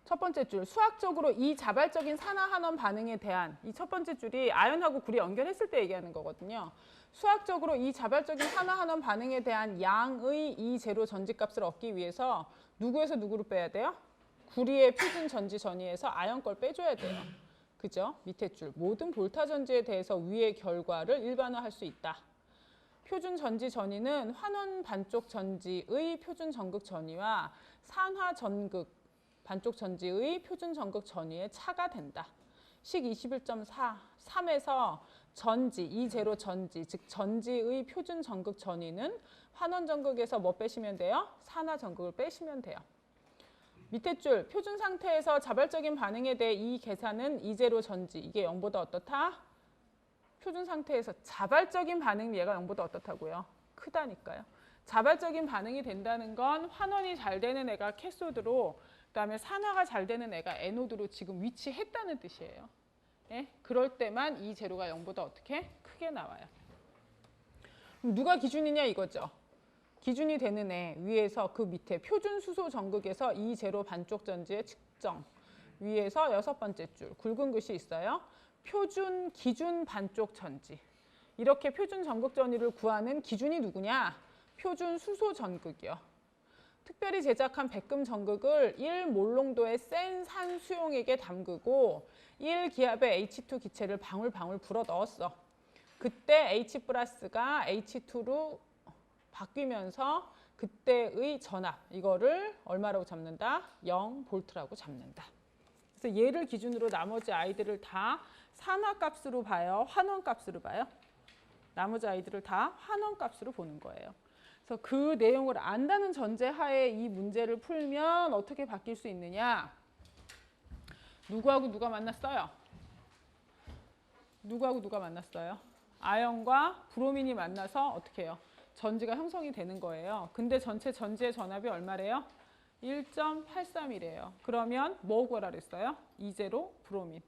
첫 번째 줄, 수학적으로 이 자발적인 산화환원 반응에 대한 이 첫 번째 줄이 아연하고 구리 연결했을 때 얘기하는 거거든요. 수학적으로 이 자발적인 산화환원 반응에 대한 양의 이 제로 전지값을 얻기 위해서 누구에서 누구를 빼야 돼요? 구리의 표준 전지 전위에서 아연 걸 빼줘야 돼요. 그죠? 밑에 줄, 모든 볼타 전지에 대해서 위의 결과를 일반화할 수 있다. 표준 전지 전위는 환원 반쪽 전지의 표준 전극 전위와 산화 전극 반쪽 전지의 표준 전극 전위의 차가 된다. 식 21.4, 3에서 전지, 이제로 전지, 즉 전지의 표준 전극 전위는 환원 전극에서 뭐 빼시면 돼요? 산화 전극을 빼시면 돼요. 밑에 줄, 표준 상태에서 자발적인 반응에 대해 이 계산은 이제로 전지, 이게 0보다 어떻다? 표준 상태에서 자발적인 반응 얘가 0보다 어떻다고요? 크다니까요. 자발적인 반응이 된다는 건 환원이 잘 되는 애가 캐소드로 그다음에 산화가 잘 되는 애가 에노드로 지금 위치했다는 뜻이에요. 예? 그럴 때만 이 제로가 0보다 어떻게? 크게 나와요. 누가 기준이냐 이거죠. 기준이 되는 애 위에서 그 밑에 표준 수소 전극에서 이 제로 반쪽 전지의 측정 위에서 여섯 번째 줄 굵은 글씨 있어요. 표준 기준 반쪽 전지. 이렇게 표준 전극 전위를 구하는 기준이 누구냐? 표준 수소 전극이요. 특별히 제작한 백금 전극을 1몰롱도의 센 산 수용액에 담그고 1기압의 H2 기체를 방울방울 불어 넣었어. 그때 H 플러스가 H2로 바뀌면서 그때의 전압, 이거를 얼마라고 잡는다? 0볼트라고 잡는다. 그래서 얘를 기준으로 나머지 아이들을 다 산화값으로 봐요? 환원값으로 봐요? 나머지 아이들을 다 환원값으로 보는 거예요. 그래서 그 내용을 안다는 전제하에 이 문제를 풀면 어떻게 바뀔 수 있느냐? 누구하고 누가 만났어요? 누구하고 누가 만났어요? 아연과 브로민이 만나서 어떻게 해요? 전지가 형성이 되는 거예요. 근데 전체 전지의 전압이 얼마래요? 1.83이래요. 그러면 뭐 구하라 그랬어요? 이제로 브로민.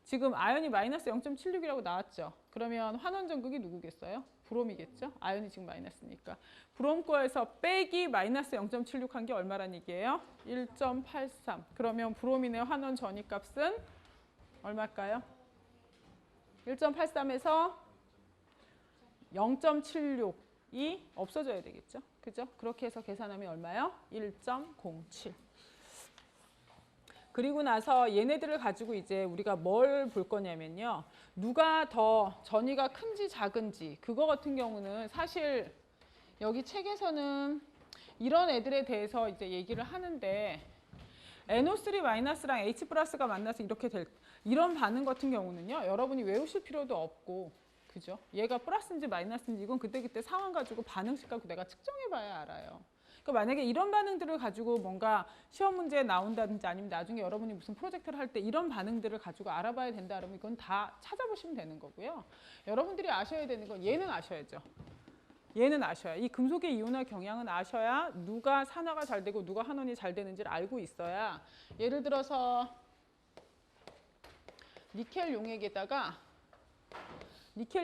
지금 아연이 마이너스 0.76이라고 나왔죠. 그러면 환원 전극이 누구겠어요? 브롬이겠죠. 아연이 지금 마이너스니까. 브롬 거에서 빼기 마이너스 0.76 한 게 얼마란 얘기예요? 1.83. 그러면 브로민의 환원 전위값은 얼마일까요? 1.83에서 0.76이 없어져야 되겠죠. 그죠? 그렇게 해서 계산하면 얼마요? 1.07. 그리고 나서 얘네들을 가지고 이제 우리가 뭘 볼 거냐면요. 누가 더 전위가 큰지 작은지 그거 같은 경우는 사실 여기 책에서는 이런 애들에 대해서 이제 얘기를 하는데 NO3-랑 H 플러스가 만나서 이렇게 될 이런 반응 같은 경우는요. 여러분이 외우실 필요도 없고 그죠? 얘가 플러스인지 마이너스인지 이건 그때그때 상황 가지고 반응식 갖고 내가 측정해 봐야 알아요. 그러니까 만약에 이런 반응들을 가지고 뭔가 시험 문제에 나온다든지 아니면 나중에 여러분이 무슨 프로젝트를 할 때 이런 반응들을 가지고 알아봐야 된다 그러면 이건 다 찾아보시면 되는 거고요. 여러분들이 아셔야 되는 건 얘는 아셔야죠. 얘는 아셔야. 이 금속의 이온화 경향은 아셔야 누가 산화가 잘 되고 누가 환원이 잘 되는지를 알고 있어야 예를 들어서 니켈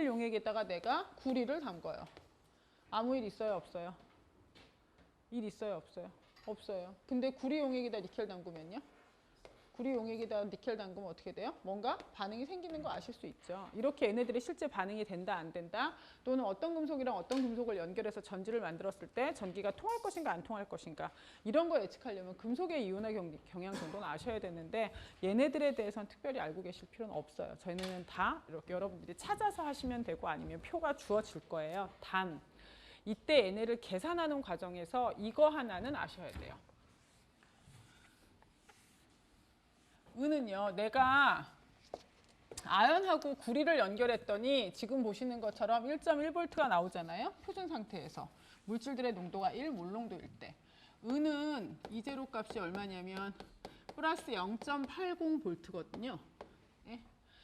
용액에다가 내가 구리를 담궈요. 아무 일 있어요 없어요? 일 있어요 없어요? 없어요. 근데 구리용액에다 니켈 담그면요? 구리용액에다 니켈 담그면 어떻게 돼요? 뭔가 반응이 생기는 거 아실 수 있죠. 이렇게 얘네들이 실제 반응이 된다 안 된다, 또는 어떤 금속이랑 어떤 금속을 연결해서 전지를 만들었을 때 전기가 통할 것인가 안 통할 것인가, 이런 거 예측하려면 금속의 이온화 경향 정도는 아셔야 되는데 얘네들에 대해서는 특별히 알고 계실 필요는 없어요. 저희는 다 이렇게 여러분들이 찾아서 하시면 되고 아니면 표가 주어질 거예요. 단 이때 얘네를 계산하는 과정에서 이거 하나는 아셔야 돼요. 은은요, 내가 아연하고 구리를 연결했더니 지금 보시는 것처럼 1.1V가 나오잖아요. 표준 상태에서 물질들의 농도가 1 몰농도일 때. 은은 이제로 값이 얼마냐면 플러스 0.80V거든요. 네?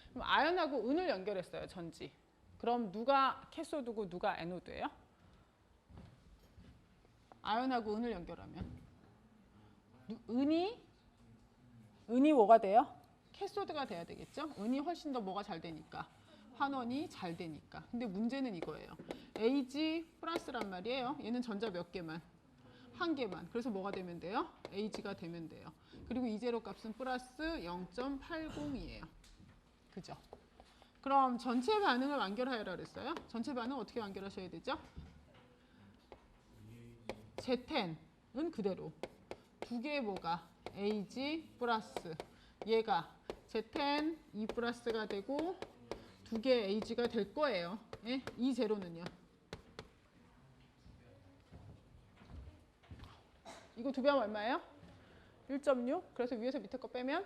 그럼 아연하고 은을 연결했어요, 전지. 그럼 누가 캐소드고 누가 애노드예요? 아연하고 은을 연결하면 은이 뭐가 돼요? 캐소드가 돼야 되겠죠? 은이 훨씬 더 뭐가 잘 되니까, 환원이 잘 되니까. 근데 문제는 이거예요. Ag 플러스란 말이에요. 얘는 전자 몇 개만? 한 개만. 그래서 뭐가 되면 돼요? Ag가 되면 돼요. 그리고 이제로 값은 플러스 0.80이에요. 그죠? 그럼 전체 반응을 완결하여라 그랬어요. 전체 반응 어떻게 완결하셔야 되죠? Z10은 그대로. 두 개의 뭐가? Ag 플러스 얘가 Z10 E 플러스가 되고 두 개의 Ag가 될 거예요. 예? 이 제로는요. 이거 두 배 하면 얼마예요? 1.6. 그래서 위에서 밑에 거 빼면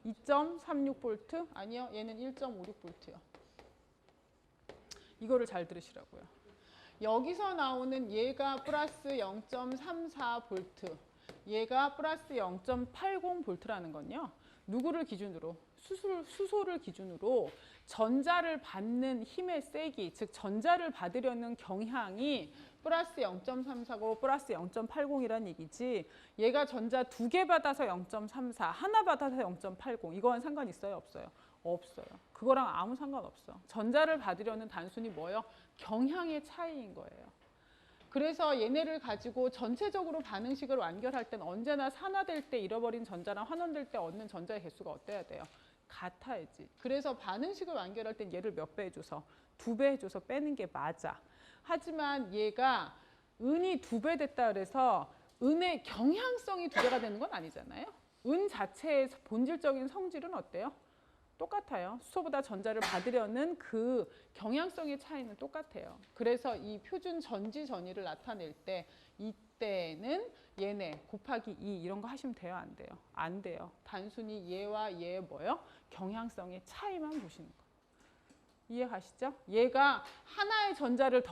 2.36V. 아니요, 얘는 1.56V요. 이거를 잘 들으시라고요. 여기서 나오는 얘가 플러스 0.34V, 얘가 플러스 0.80V라는 건요. 누구를 기준으로? 수소를 기준으로 전자를 받는 힘의 세기, 즉 전자를 받으려는 경향이 플러스 0.34고 플러스 0.80이란 얘기지, 얘가 전자 두 개 받아서 0.34, 하나 받아서 0.80, 이거와는 상관 있어요? 없어요? 없어요. 그거랑 아무 상관없어. 전자를 받으려는 단순히 뭐예요? 경향의 차이인 거예요. 그래서 얘네를 가지고 전체적으로 반응식을 완결할 땐 언제나 산화될 때 잃어버린 전자랑 환원될 때 얻는 전자의 개수가 어때야 돼요? 같아야지. 그래서 반응식을 완결할 땐 얘를 몇 배 해줘서? 2배 해줘서 빼는 게 맞아. 하지만 얘가 은이 2배 됐다 그래서 은의 경향성이 2배가 되는 건 아니잖아요. 은 자체의 본질적인 성질은 어때요? 똑같아요. 수소보다 전자를 받으려는 그 경향성의 차이는 똑같아요. 그래서 이 표준 전지 전위를 나타낼 때 이때는 얘네 곱하기 2 이런 거 하시면 돼요? 안 돼요? 안 돼요. 단순히 얘와 얘의 뭐요? 경향성의 차이만 보시는 거예요. 이해 가시죠? 얘가 하나의 전자를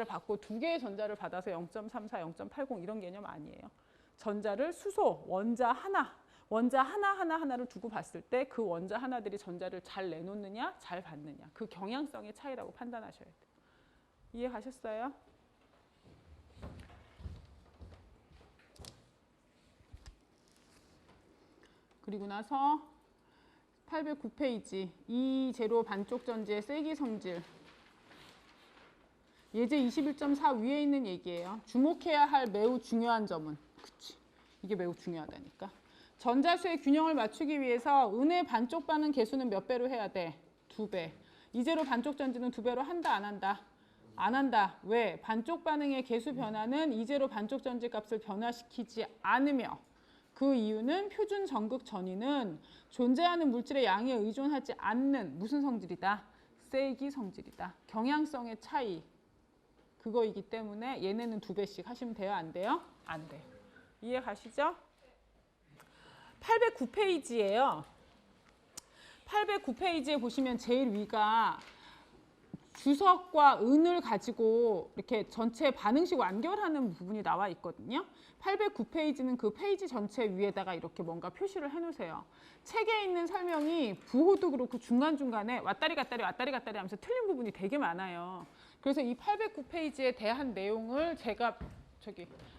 받고 두 개의 전자를 받아서 0.34, 0.80 이런 개념 아니에요. 전자를 수소, 원자 하나를 두고 봤을 때 그 원자 하나들이 전자를 잘 내놓느냐, 잘 받느냐. 그 경향성의 차이라고 판단하셔야 돼요. 이해 가셨어요? 그리고 나서 809페이지. 이 제로 반쪽 전지의 세기 성질. 예제 21.4 위에 있는 얘기예요. 주목해야 할 매우 중요한 점은. 그치. 이게 매우 중요하다니까. 전자수의 균형을 맞추기 위해서 은의 반쪽 반응 개수는 몇 배로 해야 돼? 2배. 이제로 반쪽 전지는 2배로 한다, 안 한다? 안 한다. 왜? 반쪽 반응의 개수 변화는 이제로 반쪽 전지 값을 변화시키지 않으며, 그 이유는 표준 전극 전위는 존재하는 물질의 양에 의존하지 않는 무슨 성질이다? 세기 성질이다. 경향성의 차이. 그거이기 때문에 얘네는 2배씩 하시면 돼요? 안 돼요? 안 돼요. 이해 가시죠? 809페이지예요. 809페이지에 보시면 제일 위가 주석과 은을 가지고 이렇게 전체 반응식 완결하는 부분이 나와 있거든요. 809페이지는 그 페이지 전체 위에다가 이렇게 뭔가 표시를 해놓으세요. 책에 있는 설명이 부호도 그렇고 중간중간에 왔다리 갔다리 하면서 틀린 부분이 되게 많아요. 그래서 이 809페이지에 대한 내용을 제가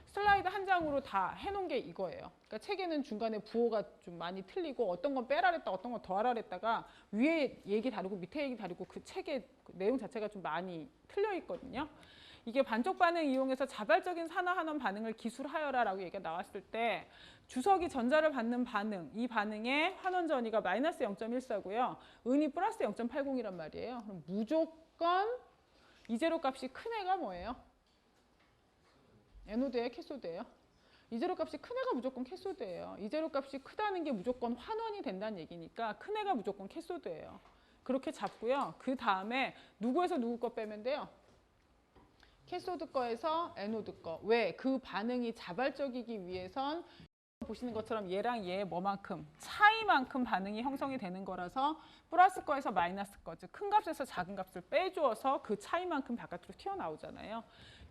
슬라이드 한 장으로 다 해놓은 게 이거예요. 그러니까 책에는 중간에 부호가 좀 많이 틀리고 어떤 건 빼라 그랬다, 어떤 건 더하라 그랬다가 위에 얘기 다르고 밑에 얘기 다르고 그 책의 내용 자체가 좀 많이 틀려 있거든요. 이게 반쪽 반응 이용해서 자발적인 산화환원 반응을 기술하여라라고 얘기가 나왔을 때 주석이 전자를 받는 반응, 이 반응의 환원 전위가 마이너스 0.14고요. 은이 플러스 0.80이란 말이에요. 그럼 무조건 이제로 값이 큰 애가 뭐예요? 에노드예요, 캐소드예요? 이제로 값이 큰 애가 무조건 캐소드예요. 이제로 값이 크다는 게 무조건 환원이 된다는 얘기니까 큰 애가 무조건 캐소드예요. 그렇게 잡고요. 그 다음에 누구에서 누구 거 빼면 돼요? 캐소드 거에서 에노드 거. 왜? 그 반응이 자발적이기 위해선 보시는 것처럼 얘랑 얘 뭐만큼? 차이만큼 반응이 형성이 되는 거라서 플러스 거에서 마이너스 거, 즉 큰 값에서 작은 값을 빼주어서 그 차이만큼 바깥으로 튀어나오잖아요.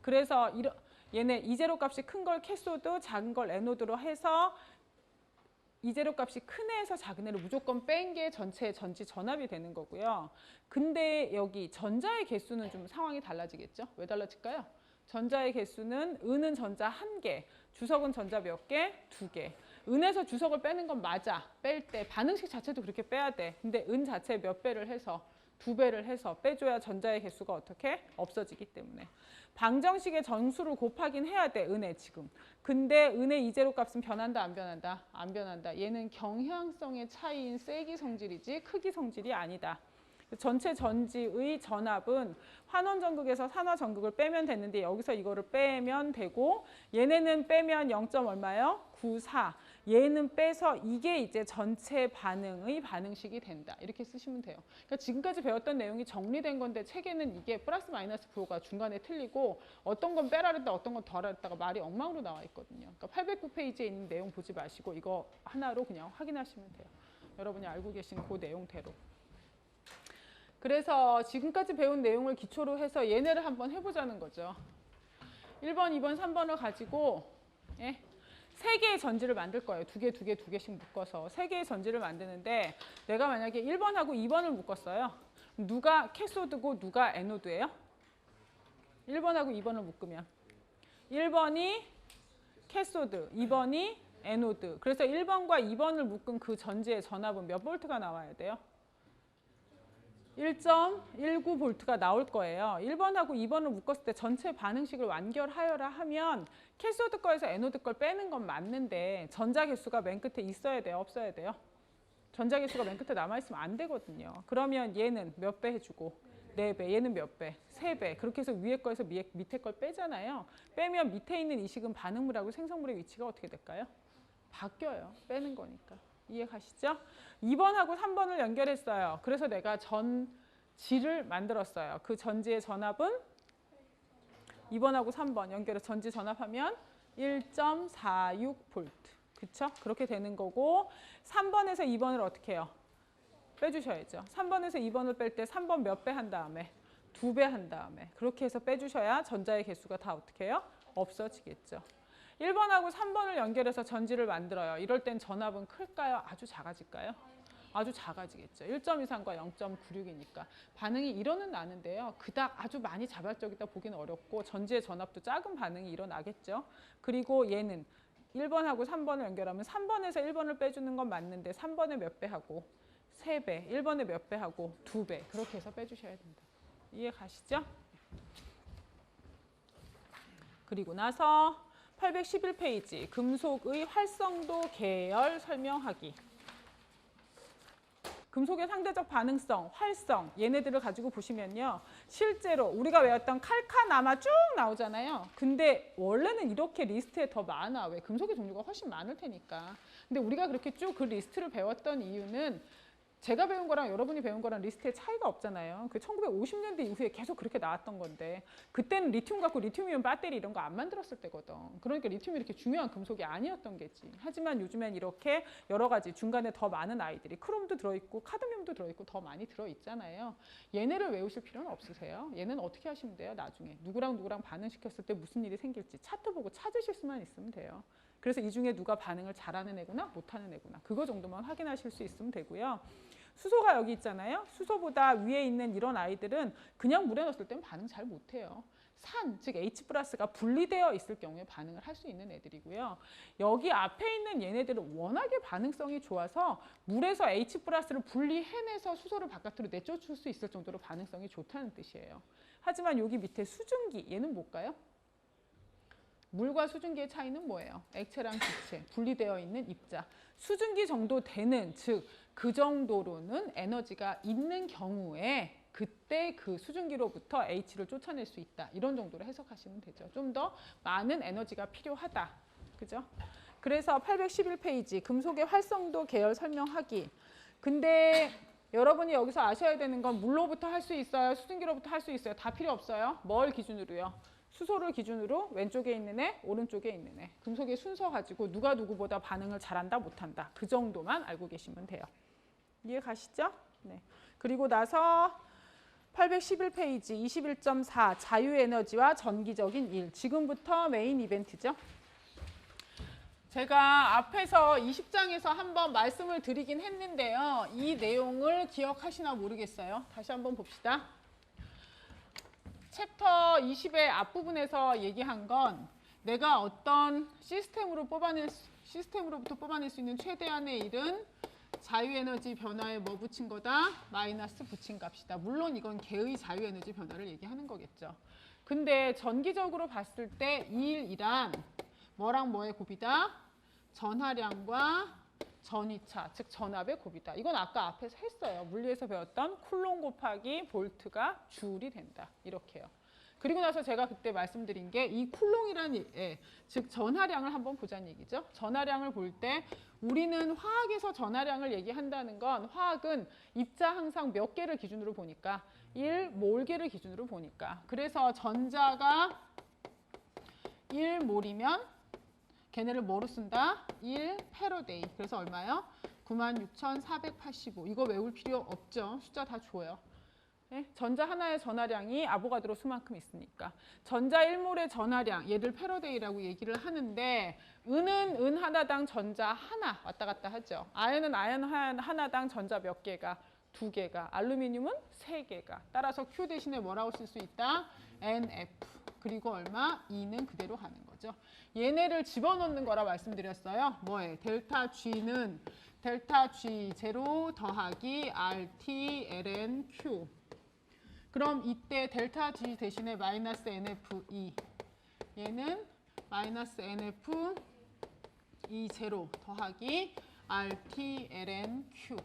그래서 얘네 이제로 값이 큰 걸 캐소드, 작은 걸 에노드로 해서 이제로 값이 큰 애에서 작은 애를 무조건 뺀 게 전체 전지 전압이 되는 거고요. 근데 여기 전자의 개수는 좀 상황이 달라지겠죠? 왜 달라질까요? 전자의 개수는 은은 전자 1개, 주석은 전자 몇 개? 2개. 은에서 주석을 빼는 건 맞아. 뺄 때 반응식 자체도 그렇게 빼야 돼. 근데 은 자체 몇 배를 해서 2배를 해서 빼줘야 전자의 개수가 어떻게? 없어지기 때문에. 방정식의 정수를 곱하긴 해야 돼, 은에 지금. 근데 은의 이제로 값은 변한다, 안 변한다? 안 변한다. 얘는 경향성의 차이인 세기 성질이지 크기 성질이 아니다. 전체 전지의 전압은 환원 전극에서 산화 전극을 빼면 되는데 여기서 이거를 빼면 되고 얘네는 빼면 0. 얼마요? 94. 얘는 빼서 이게 이제 전체 반응의 반응식이 된다. 이렇게 쓰시면 돼요. 그러니까 지금까지 배웠던 내용이 정리된 건데 책에는 이게 플러스 마이너스 부호가 중간에 틀리고 어떤 건 빼라 그랬다 어떤 건 덜 했다가 말이 엉망으로 나와 있거든요. 그러니까 809페이지에 있는 내용 보지 마시고 이거 하나로 그냥 확인하시면 돼요. 여러분이 알고 계신 그 내용대로. 그래서 지금까지 배운 내용을 기초로 해서 얘네를 한번 해보자는 거죠. 1번, 2번, 3번을 가지고 3개의 전지를 만들 거예요. 2개, 2개, 2개씩 묶어서 3개의 전지를 만드는데 내가 만약에 1번하고 2번을 묶었어요. 누가 캐소드고 누가 에노드예요? 1번하고 2번을 묶으면 1번이 캐소드, 2번이 에노드. 그래서 1번과 2번을 묶은 그 전지의 전압은 몇 볼트가 나와야 돼요? 1.19V가 나올 거예요. 1번하고 2번을 묶었을 때 전체 반응식을 완결하여라 하면 캐소드 거에서 에노드 걸 빼는 건 맞는데 전자 개수가 맨 끝에 있어야 돼요? 없어야 돼요? 전자 개수가 맨 끝에 남아있으면 안 되거든요. 그러면 얘는 몇 배 해주고 4배, 얘는 몇 배? 3배. 그렇게 해서 위에 거에서 밑에 걸 빼잖아요. 빼면 밑에 있는 이 식은 반응물하고 생성물의 위치가 어떻게 될까요? 바뀌어요. 빼는 거니까. 이해 가시죠? 2번하고 3번을 연결했어요. 그래서 내가 전지를 만들었어요. 그 전지의 전압은 2번하고 3번 연결해서 전지 전압하면 1.46V. 그쵸? 그렇게 되는 거고 3번에서 2번을 어떻게 해요? 빼주셔야죠. 3번에서 2번을 뺄 때 3번 몇 배 한 다음에? 2배 한 다음에. 그렇게 해서 빼주셔야 전자의 개수가 다 어떻게 해요? 없어지겠죠. 1번하고 3번을 연결해서 전지를 만들어요. 이럴 땐 전압은 클까요? 아주 작아질까요? 아주 작아지겠죠. 1.23과 0.96이니까. 반응이 일어는 나는데요. 그닥 아주 많이 자발적이다 보기는 어렵고 전지의 전압도 작은 반응이 일어나겠죠. 그리고 얘는 1번하고 3번을 연결하면 3번에서 1번을 빼주는 건 맞는데 3번에 몇 배 하고 3배, 1번에 몇 배 하고 2배. 그렇게 해서 빼주셔야 된다. 이해 가시죠? 그리고 나서 811페이지 금속의 활성도 계열 설명하기. 금속의 상대적 반응성, 활성 얘네들을 가지고 보시면요. 실제로 우리가 외웠던 칼카나마 쭉 나오잖아요. 근데 원래는 이렇게 리스트에 더 많아. 왜? 금속의 종류가 훨씬 많을 테니까. 근데 우리가 그렇게 쭉 그 리스트를 배웠던 이유는 제가 배운 거랑 여러분이 배운 거랑 리스트에 차이가 없잖아요. 그 1950년대 이후에 계속 그렇게 나왔던 건데 그때는 리튬 갖고 리튬이온 배터리 이런 거 안 만들었을 때거든. 그러니까 리튬이 이렇게 중요한 금속이 아니었던 게지. 하지만 요즘엔 이렇게 여러 가지 중간에 더 많은 아이들이 크롬도 들어있고 카드뮴도 들어있고 더 많이 들어있잖아요. 얘네를 외우실 필요는 없으세요. 얘는 어떻게 하시면 돼요? 나중에 누구랑 누구랑 반응시켰을 때 무슨 일이 생길지 차트 보고 찾으실 수만 있으면 돼요. 그래서 이 중에 누가 반응을 잘하는 애구나 못하는 애구나 그거 정도만 확인하실 수 있으면 되고요. 수소가 여기 있잖아요. 수소보다 위에 있는 이런 아이들은 그냥 물에 넣었을 때는 반응 잘 못해요. 산, 즉 H+가 분리되어 있을 경우에 반응을 할 수 있는 애들이고요. 여기 앞에 있는 얘네들은 워낙에 반응성이 좋아서 물에서 H+를 분리해내서 수소를 바깥으로 내쫓을 수 있을 정도로 반응성이 좋다는 뜻이에요. 하지만 여기 밑에 수증기, 얘는 뭘까요? 물과 수증기의 차이는 뭐예요? 액체랑 기체, 분리되어 있는 입자. 수증기 정도 되는, 즉 그 정도로는 에너지가 있는 경우에 그때 그 수증기로부터 H를 쫓아낼 수 있다. 이런 정도로 해석하시면 되죠. 좀 더 많은 에너지가 필요하다. 그죠? 그래서 811페이지 금속의 활성도 계열 설명하기. 근데 여러분이 여기서 아셔야 되는 건 물로부터 할 수 있어요? 수증기로부터 할 수 있어요? 다 필요 없어요. 뭘 기준으로요? 수소를 기준으로 왼쪽에 있는 애, 오른쪽에 있는 애. 금속의 순서 가지고 누가 누구보다 반응을 잘한다, 못한다. 그 정도만 알고 계시면 돼요. 이해 가시죠? 네. 그리고 나서 811페이지 21.4 자유에너지와 전기적인 일. 지금부터 메인 이벤트죠. 제가 앞에서 20장에서 한번 말씀을 드리긴 했는데요. 이 내용을 기억하시나 모르겠어요. 다시 한번 봅시다. 챕터 20의 앞부분에서 얘기한 건 내가 어떤 시스템으로부터 뽑아낼 수 있는 최대한의 일은 자유에너지 변화에 뭐 붙인 거다? 마이너스 붙인 값이다. 물론 이건 개의 자유에너지 변화를 얘기하는 거겠죠. 근데 전기적으로 봤을 때 이 일이란 뭐랑 뭐의 곱이다? 전하량과 전이차, 즉 전압의 곱이다. 이건 아까 앞에서 했어요. 물리에서 배웠던 쿨롱 곱하기 볼트가 줄이 된다. 이렇게요. 그리고 나서 제가 그때 말씀드린 게 이 쿨롱이라는 즉 전하량을 한번 보자는 얘기죠. 전하량을 볼 때 우리는 화학에서 전하량을 얘기한다는 건 화학은 입자 항상 몇 개를 기준으로 보니까 1몰개를 기준으로 보니까 그래서 전자가 1몰이면 걔네를 뭐로 쓴다? 1패러데이. 그래서 얼마요? 96,485. 이거 외울 필요 없죠. 숫자 다 줘요. 네? 전자 하나의 전하량이 아보가드로 수만큼 있으니까. 전자 1몰의 전하량, 얘를 패러데이라고 얘기를 하는데 은은 은 하나당 전자 하나 왔다 갔다 하죠. 아연은 아연 하나당 전자 몇 개가? 2개가. 알루미늄은 3개가. 따라서 Q 대신에 뭐라고 쓸 수 있다? NF. 그리고 얼마? E는 그대로 가는 거죠. 얘네를 집어넣는 거라 말씀드렸어요. 뭐에? 델타 G는 델타 G0 더하기 RT ln Q. 그럼 이때 델타 G 대신에 마이너스 NFE. 얘는 마이너스 NF E0 더하기 RT ln Q.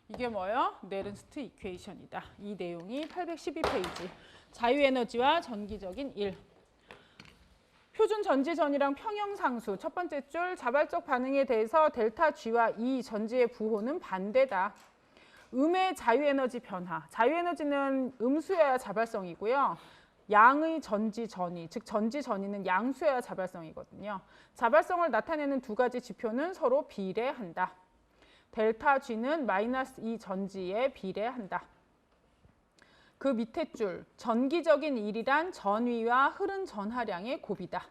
이게 뭐예요? 네른스트 이퀘이션이다. 이 내용이 812페이지. 자유에너지와 전기적인 일. 표준 전지전이랑 평형상수. 첫 번째 줄 자발적 반응에 대해서 델타 G와 E 전지의 부호는 반대다. 음의 자유에너지 변화. 자유에너지는 음수여야 자발성이고요. 양의 전지전이, 즉 전지전이는 양수여야 자발성이거든요. 자발성을 나타내는 두 가지 지표는 서로 비례한다. 델타 G는 마이너스 E 전지에 비례한다. 그 밑에 줄, 전기적인 일이란 전위와 흐른 전하량의 곱이다.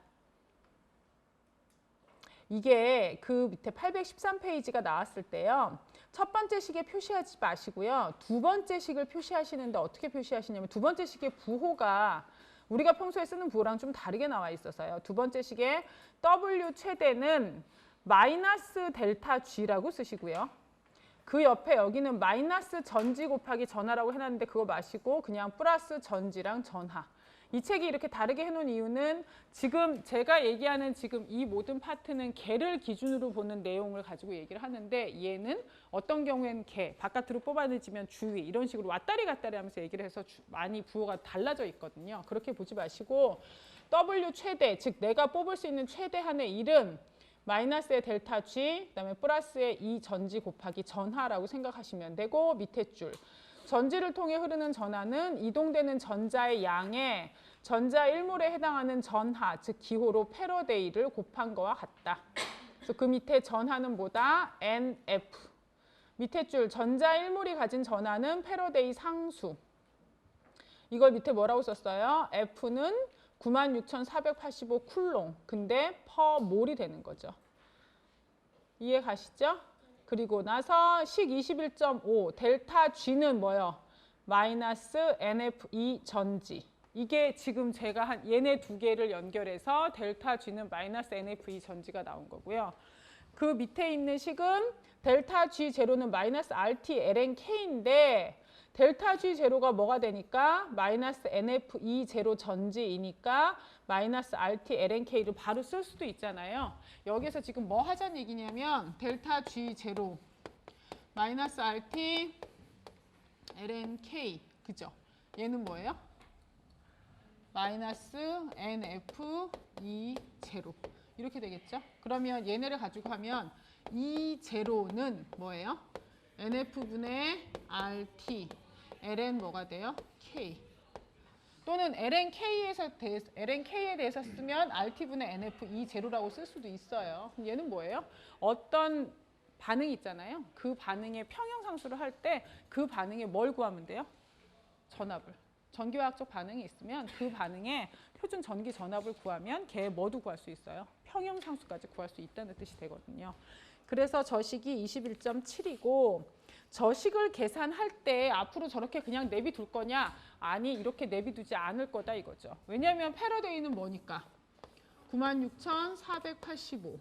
이게 그 밑에 813페이지가 나왔을 때요. 첫 번째 식에 표시하지 마시고요. 두 번째 식을 표시하시는데 어떻게 표시하시냐면 두 번째 식의 부호가 우리가 평소에 쓰는 부호랑 좀 다르게 나와 있어서요. 두 번째 식의 W 최대는 마이너스 델타 G라고 쓰시고요. 그 옆에 여기는 마이너스 전지 곱하기 전하라고 해놨는데 그거 마시고 그냥 플러스 전지랑 전하. 이 책이 이렇게 다르게 해놓은 이유는 지금 제가 얘기하는 지금 이 모든 파트는 개를 기준으로 보는 내용을 가지고 얘기를 하는데 얘는 어떤 경우에는 개, 바깥으로 뽑아내지면 주위 이런 식으로 왔다리 갔다리 하면서 얘기를 해서 많이 부호가 달라져 있거든요. 그렇게 보지 마시고 W 최대, 즉 내가 뽑을 수 있는 최대한의 일은 마이너스의 델타 G, 그다음에 플러스의 E 전지 곱하기 전하라고 생각하시면 되고 밑에 줄. 전지를 통해 흐르는 전하는 이동되는 전자의 양에 전자 1몰에 해당하는 전하, 즉 기호로 패러데이를 곱한 거와 같다. 그래서 그 밑에 전하는 뭐다? NF. 밑에 줄 전자 1몰이 가진 전하는 패러데이 상수. 이걸 밑에 뭐라고 썼어요? F는 96,485 쿨롱. 근데 퍼 몰이 되는 거죠. 이해 가시죠? 그리고 나서 식 21.5 델타 G는 뭐예요? 마이너스 NF2 전지. 이게 지금 제가 한 얘네 두 개를 연결해서 델타 G는 마이너스 NF2 전지가 나온 거고요. 그 밑에 있는 식은 델타 G 제로는 마이너스 RT ln K인데 델타 G 제로가 뭐가 되니까 마이너스 NF2 제로 전지이니까 마이너스 RT ln K를 바로 쓸 수도 있잖아요. 여기서 지금 뭐 하자는 얘기냐면 델타 G 제로 마이너스 RT ln K 그죠? 얘는 뭐예요? 마이너스 NF2 제로 이렇게 되겠죠? 그러면 얘네를 가지고 하면 이 제로는 뭐예요? NF분의 RT ln 뭐가 돼요? K 또는 LNK에 대해서 쓰면 RT분의 NF2 제로라고 쓸 수도 있어요. 그럼 얘는 뭐예요? 어떤 반응이 있잖아요. 그 반응의 평형상수를 할 때 그 반응에 뭘 구하면 돼요? 전압을. 전기화학적 반응이 있으면 그 반응에 표준 전기 전압을 구하면 걔 뭐도 구할 수 있어요? 평형상수까지 구할 수 있다는 뜻이 되거든요. 그래서 저 식이 21.7이고 저 식을 계산할 때 앞으로 저렇게 그냥 내비둘 거냐? 아니 이렇게 내비두지 않을 거다 이거죠. 왜냐하면 패러데이는 뭐니까? 96,485.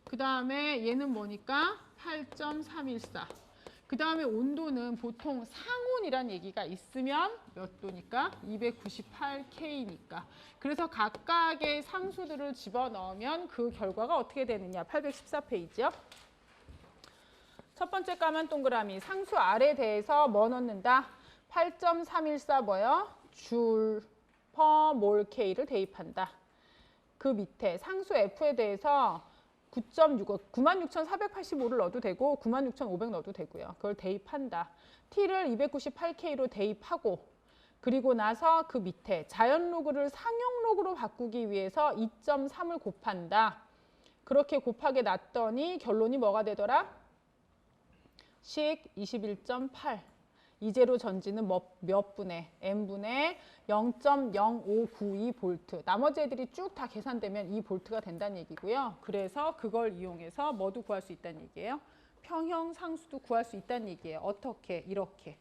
그 다음에 얘는 뭐니까? 8.314. 그 다음에 온도는 보통 상온이란 얘기가 있으면 몇 도니까? 298K니까. 그래서 각각의 상수들을 집어넣으면 그 결과가 어떻게 되느냐? 814페이지요. 첫 번째 까만 동그라미 상수 R에 대해서 뭐 넣는다? 8.314 뭐요? 줄 퍼 몰 K를 대입한다. 그 밑에 상수 F에 대해서 9.65, 96,485를 넣어도 되고 96,500 넣어도 되고요. 그걸 대입한다. T를 298K로 대입하고 그리고 나서 그 밑에 자연로그를 상용로그로 바꾸기 위해서 2.3을 곱한다. 그렇게 곱하게 놨더니 결론이 뭐가 되더라? 식 21.8. 이제로 전지는 몇 분의? n분의 0.0592V. 나머지 애들이 쭉 다 계산되면 이 볼트가 된다는 얘기고요. 그래서 그걸 이용해서 뭐도 구할 수 있다는 얘기예요? 평형상수도 구할 수 있다는 얘기예요. 어떻게? 이렇게.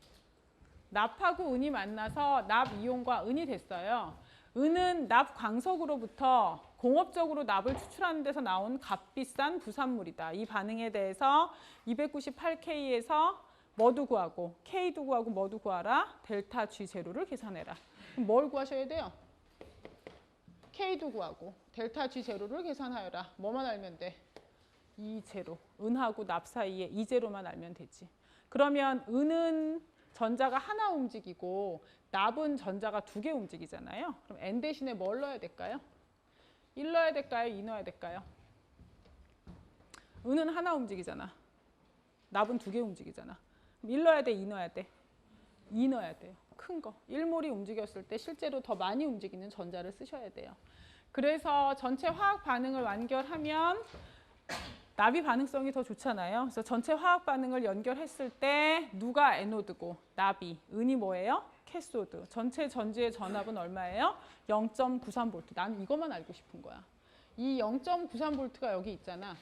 납하고 은이 만나서 납 이온과 은이 됐어요. 은은 납 광석으로부터 공업적으로 납을 추출하는 데서 나온 값비싼 부산물이다. 이 반응에 대해서 298K에서 뭐도 구하고 K도 구하고 뭐도 구하라? 델타 G 제로를 계산해라. 그럼 뭘 구하셔야 돼요? K도 구하고 델타 G 제로를 계산하여라. 뭐만 알면 돼? 이 제로. 은하고 납 사이에 이 제로만 알면 되지. 그러면 은은 전자가 하나 움직이고 납은 전자가 두 개 움직이잖아요. 그럼 N 대신에 뭘 넣어야 될까요? 1 넣어야 될까요? 2 넣어야 될까요? 은은 하나 움직이잖아. 납은 두 개 움직이잖아. 1 넣어야 돼? 2 넣어야 돼? 2 넣어야 돼요. 큰 거. 1몰이 움직였을 때 실제로 더 많이 움직이는 전자를 쓰셔야 돼요. 그래서 전체 화학 반응을 완결하면 납이 반응성이 더 좋잖아요. 그래서 전체 화학 반응을 연결했을 때 누가 에노드고 납이, 은이 뭐예요? 캐소드. 전체 전지의 전압은 얼마예요? 0.93V. 나는 이것만 알고 싶은 거야. 이 0.93V가 여기 있잖아.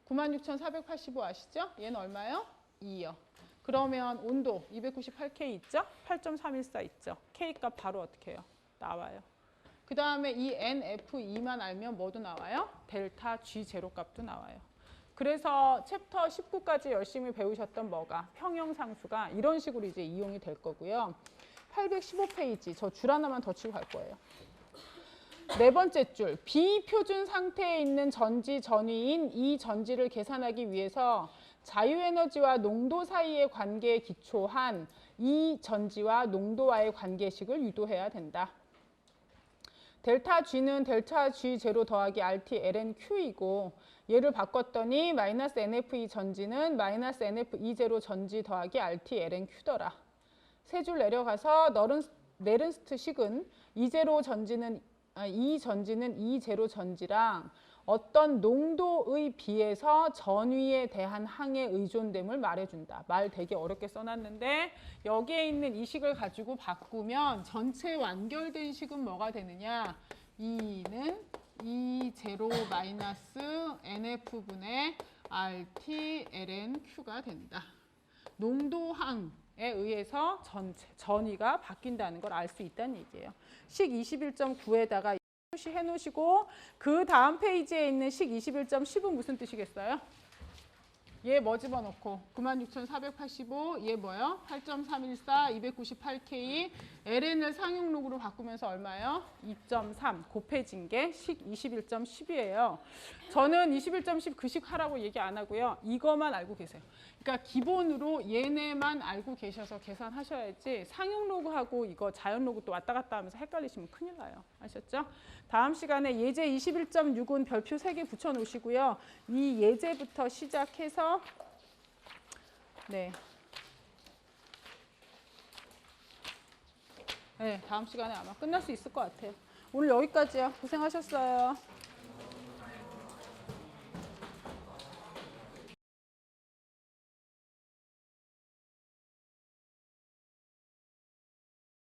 96,485 아시죠? 얘는 얼마예요? 2요. 그러면 온도 298K 있죠? 8.314 있죠? K 값 바로 어떻게 해요? 나와요. 그 다음에 이 NF2만 알면 뭐도 나와요? 델타 G 제로 값도 나와요. 그래서 챕터 19까지 열심히 배우셨던 뭐가? 평형상수가 이런 식으로 이제 이용이 될 거고요. 815페이지 저 줄 하나만 더 치고 갈 거예요. 네 번째 줄, 비표준 상태에 있는 전지 전위인 이 전지를 계산하기 위해서 자유에너지와 농도 사이의 관계에 기초한 이 전지와 농도와의 관계식을 유도해야 된다. 델타 G는 델타 G 제로 더하기 RT ln Q이고 얘를 바꿨더니 마이너스 NF2 전지는 마이너스 NF2 제로 전지 더하기 RT ln Q더라. 세 줄 내려가서 네른스트 식은 이 전지는 이 제로 전지랑 어떤 농도의 비해서 전위에 대한 항의 의존됨을 말해준다. 말 되게 어렵게 써놨는데 여기에 있는 이 식을 가지고 바꾸면 전체 완결된 식은 뭐가 되느냐? 2는 E 제로 마이너스 NF분의 RT, ln, Q가 된다. 농도항에 의해서 전위가 바뀐다는 걸 알 수 있다는 얘기예요. 식 21.9에다가 표시해 놓으시고 그 다음 페이지에 있는 식 21.10은 무슨 뜻이겠어요? 얘 뭐 집어넣고 96,485, 얘 뭐요? 8.314, 298K, ln을 상용록으로 바꾸면서 얼마예요? 2.3 곱해진 게 식 21.10이에요. 저는 21.10 그 식 하라고 얘기 안 하고요. 이거만 알고 계세요. 그러니까 기본으로 얘네만 알고 계셔서 계산하셔야지 상용로그하고 이거 자연로그 또 왔다 갔다 하면서 헷갈리시면 큰일 나요. 아셨죠? 다음 시간에 예제 21.6은 별표 3개 붙여놓으시고요. 이 예제부터 시작해서 네, 다음 시간에 아마 끝날 수 있을 것 같아요. 오늘 여기까지요. 고생하셨어요.